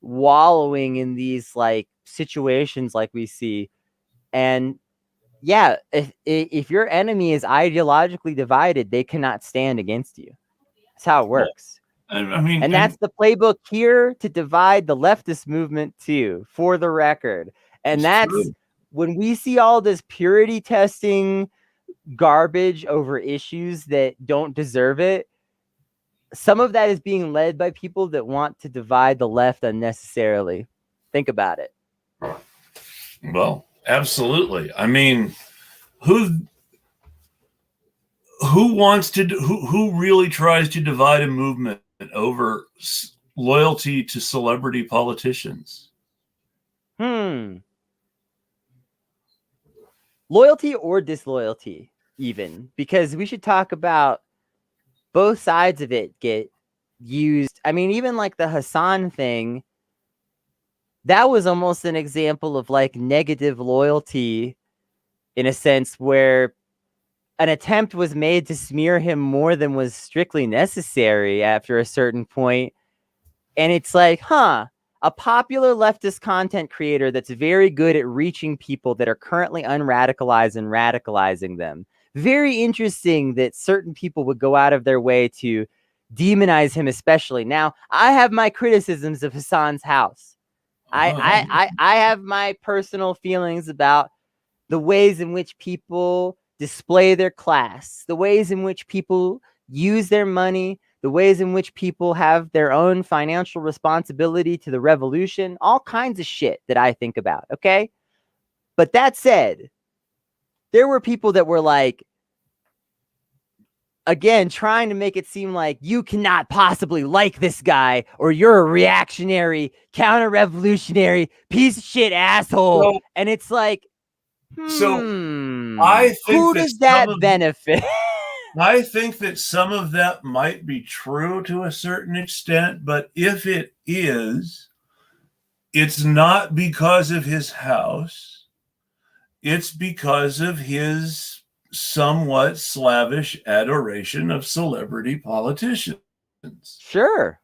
wallowing in these like situations like we see. And yeah, if your enemy is ideologically divided, they cannot stand against you. That's how it works. And that's the playbook here to divide the leftist movement too, for the record. And that's true. When we see all this purity testing garbage over issues that don't deserve it, some of that is being led by people that want to divide the left unnecessarily. Think about it. Well, absolutely. I mean, who really tries to divide a movement over loyalty to celebrity politicians? Loyalty or disloyalty, even, because we should talk about both sides of it get used. I mean, even like the Hassan thing, that was almost an example of like negative loyalty in a sense, where an attempt was made to smear him more than was strictly necessary after a certain point. And it's like, a popular leftist content creator that's very good at reaching people that are currently unradicalized and radicalizing them. Very interesting that certain people would go out of their way to demonize him, especially. Now, I have my criticisms of Hassan's house. I have my personal feelings about the ways in which people display their class, the ways in which people use their money, the ways in which people have their own financial responsibility to the revolution, all kinds of shit that I think about, okay? But that said, there were people that were like, again, trying to make it seem like you cannot possibly like this guy, or you're a reactionary, counter-revolutionary, piece of shit asshole. And it's like, I think who does that benefit? I think that some of that might be true to a certain extent, but if it is, it's not because of his house. It's because of his somewhat slavish adoration of celebrity politicians. Sure.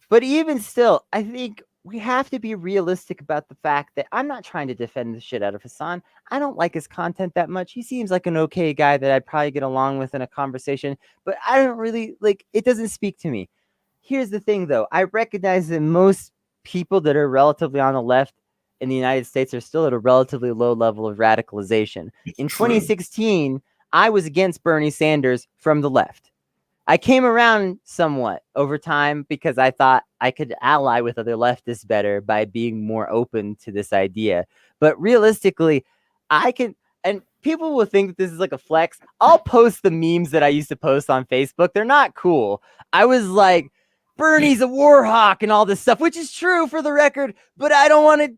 But even still, I think we have to be realistic about the fact that I'm not trying to defend the shit out of Hassan. I don't like his content that much. He seems like an okay guy that I'd probably get along with in a conversation, but I don't really it doesn't speak to me. Here's the thing though. I recognize that most people that are relatively on the left in the United States are still at a relatively low level of radicalization. In 2016, I was against Bernie Sanders from the left. I came around somewhat over time because I thought I could ally with other leftists better by being more open to this idea. But realistically, and people will think that this is like a flex. I'll post the memes that I used to post on Facebook. They're not cool. I was like, Bernie's a war hawk and all this stuff, which is true for the record, but I don't want to.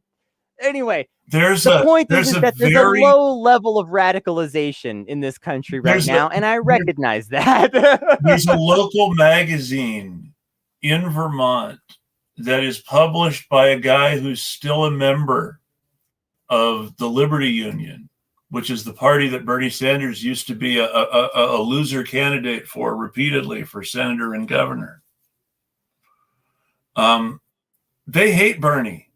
Anyway, the point is that there's a low level of radicalization in this country right now, and I recognize that. There's a local magazine in Vermont that is published by a guy who's still a member of the Liberty Union, which is the party that Bernie Sanders used to be a loser candidate for repeatedly for senator and governor. They hate Bernie.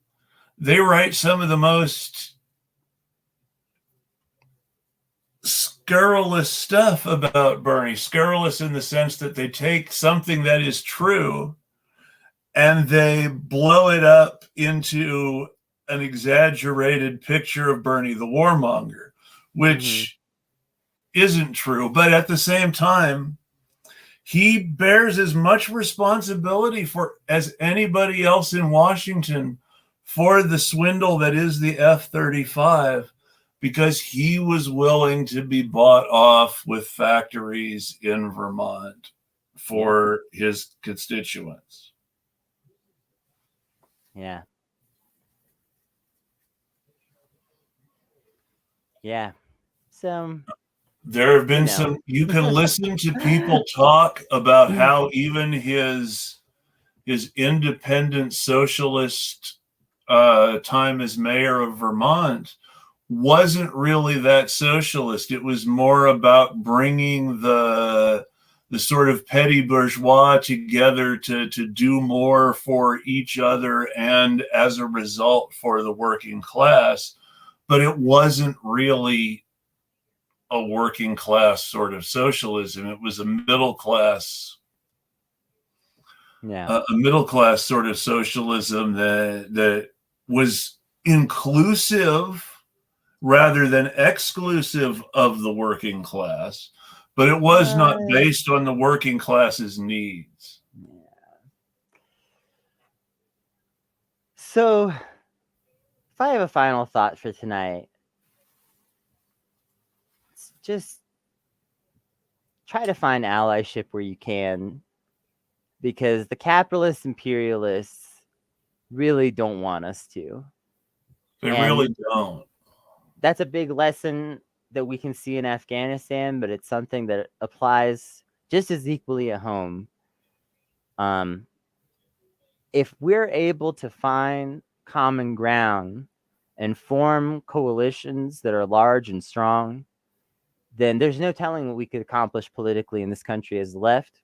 They write some of the most scurrilous stuff about Bernie. Scurrilous in the sense that they take something that is true and they blow it up into an exaggerated picture of Bernie the warmonger, which isn't true. But at the same time, he bears as much responsibility for as anybody else in Washington for the swindle that is the F-35, because he was willing to be bought off with factories in Vermont for his constituents. Yeah. Yeah. So there have been some, you can listen to people talk about how even his independent socialist time as mayor of Vermont wasn't really that socialist. It was more about bringing the sort of petty bourgeois together to do more for each other and as a result for the working class. But it wasn't really a working class sort of socialism. It was a middle class, a middle class sort of socialism that was inclusive rather than exclusive of the working class, but it was not based on the working class's needs. So, if I have a final thought for tonight, it's just try to find allyship where you can, because the capitalist imperialists really don't want us to. They really don't. That's a big lesson that we can see in Afghanistan, but it's something that applies just as equally at home. If we're able to find common ground and form coalitions that are large and strong, then there's no telling what we could accomplish politically in this country as left.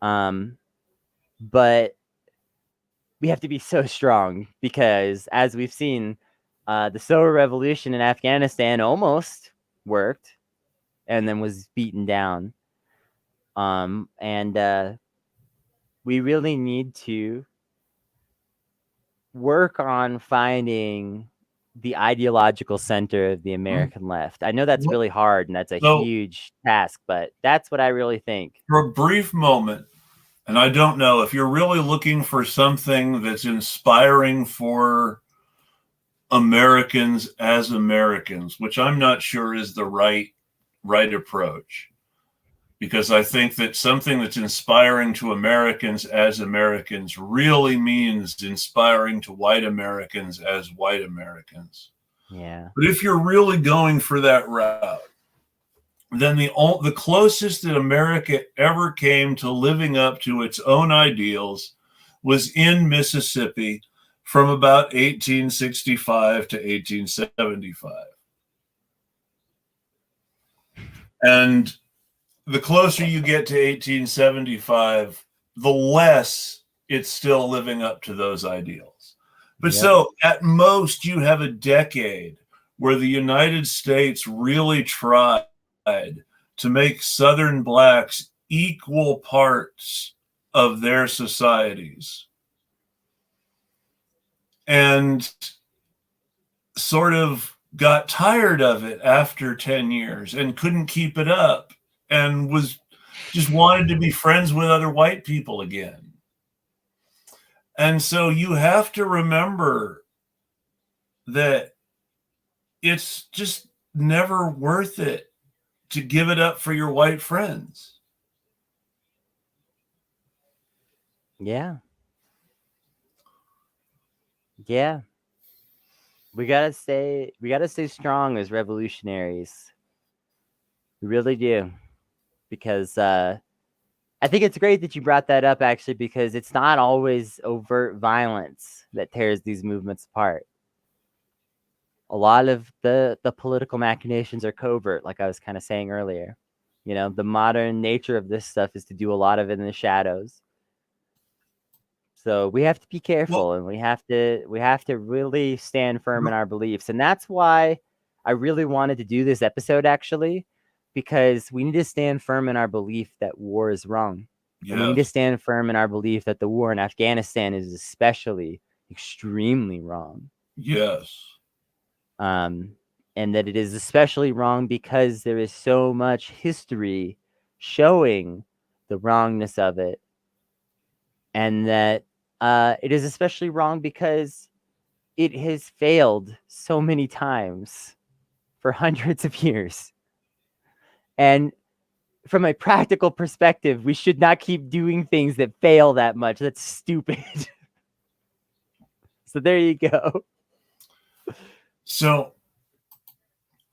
But we have to be so strong because, as we've seen, the Solar Revolution in Afghanistan almost worked and then was beaten down. And we really need to work on finding the ideological center of the American left. I know that's really hard and that's a huge task, but that's what I really think. For a brief moment, and I don't know, if you're really looking for something that's inspiring for Americans as Americans, which I'm not sure is the right approach, because I think that something that's inspiring to Americans as Americans really means inspiring to white Americans as white Americans. Yeah. But if you're really going for that route, then the closest that America ever came to living up to its own ideals was in Mississippi from about 1865 to 1875. And the closer you get to 1875, the less it's still living up to those ideals. But so at most you have a decade where the United States really tried to make Southern blacks equal parts of their societies, and sort of got tired of it after 10 years and couldn't keep it up and was just wanted to be friends with other white people again. And so you have to remember that it's just never worth it to give it up for your white friends. Yeah. Yeah. We gotta stay strong as revolutionaries. We really do. Because I think it's great that you brought that up, actually, because it's not always overt violence that tears these movements apart. A lot of the political machinations are covert, like I was kind of saying earlier. You know, the modern nature of this stuff is to do a lot of it in the shadows. So we have to be careful, and we have to really stand firm in our beliefs. And that's why I really wanted to do this episode, actually, because we need to stand firm in our belief that war is wrong. Yes. And we need to stand firm in our belief that the war in Afghanistan is especially extremely wrong. Yes. And and that it is especially wrong because there is so much history showing the wrongness of it, and that it is especially wrong because it has failed so many times for hundreds of years. And from a practical perspective, we should not keep doing things that fail that much. That's stupid. So there you go. So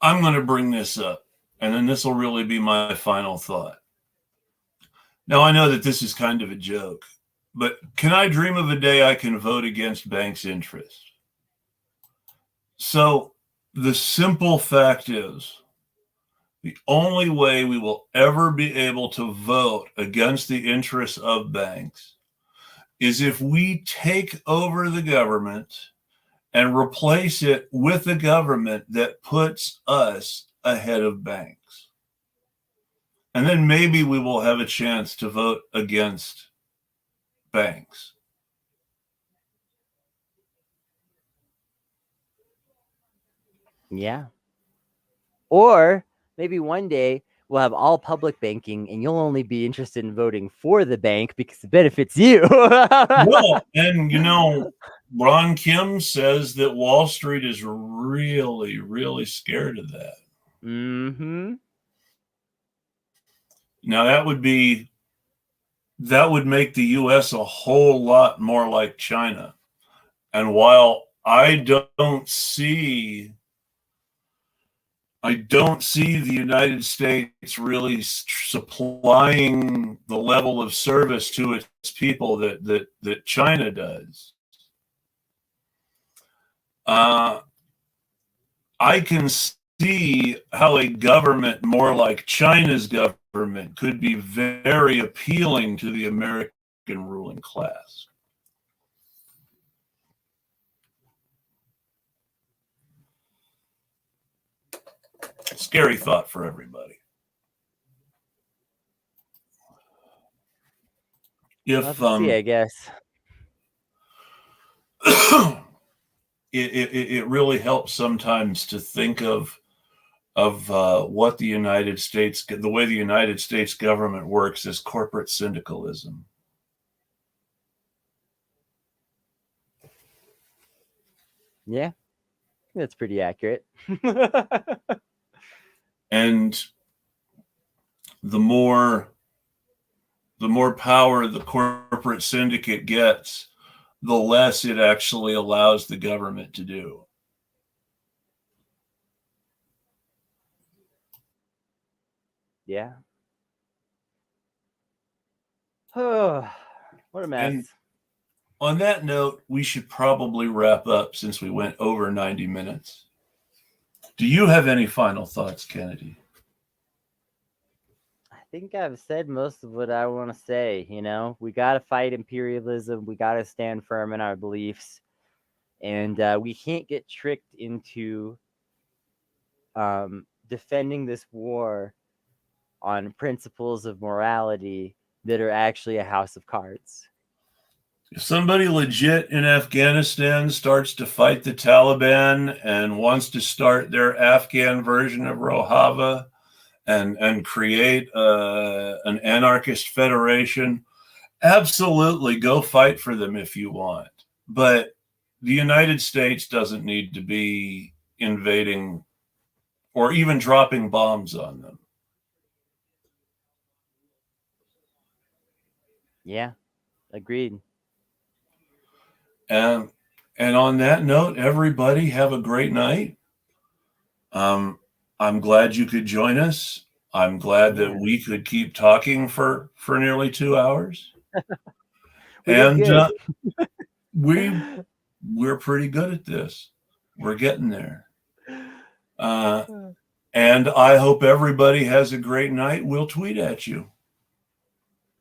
I'm going to bring this up, and then this will really be my final thought. Now, I know that this is kind of a joke, but can I dream of a day I can vote against banks' interest? So the simple fact is, the only way we will ever be able to vote against the interests of banks is if we take over the government and replace it with a government that puts us ahead of banks. And then maybe we will have a chance to vote against banks. Yeah. Or maybe one day we'll have all public banking and you'll only be interested in voting for the bank because it benefits you. Well, and you know, Ron Kim says that Wall Street is really, really scared of that. Mm-hmm. Now that would make the US a whole lot more like China. And while I don't see the United States really supplying the level of service to its people that China does. I can see how a government more like China's government could be very appealing to the American ruling class. Scary thought for everybody. If see, I guess it really helps sometimes to think of what the United States, the way the United States government works, as corporate syndicalism. Yeah, that's pretty accurate. And the more power the corporate syndicate gets, the less it actually allows the government to do. Yeah. Oh, what a mess. And on that note, we should probably wrap up since we went over 90 minutes. Do you have any final thoughts, Kennedy? I think I've said most of what I want to say. You know, we got to fight imperialism. We got to stand firm in our beliefs. And we can't get tricked into defending this war on principles of morality that are actually a house of cards. If somebody legit in Afghanistan starts to fight the Taliban and wants to start their Afghan version of Rojava and create an anarchist federation, absolutely go fight for them if you want. But the United States doesn't need to be invading or even dropping bombs on them. Yeah, agreed. And on that note, everybody have a great night. I'm glad you could join us. I'm glad that we could keep talking for nearly 2 hours. And we're pretty good at this. We're getting there. And I hope everybody has a great night. We'll tweet at you.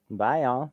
Bye, y'all.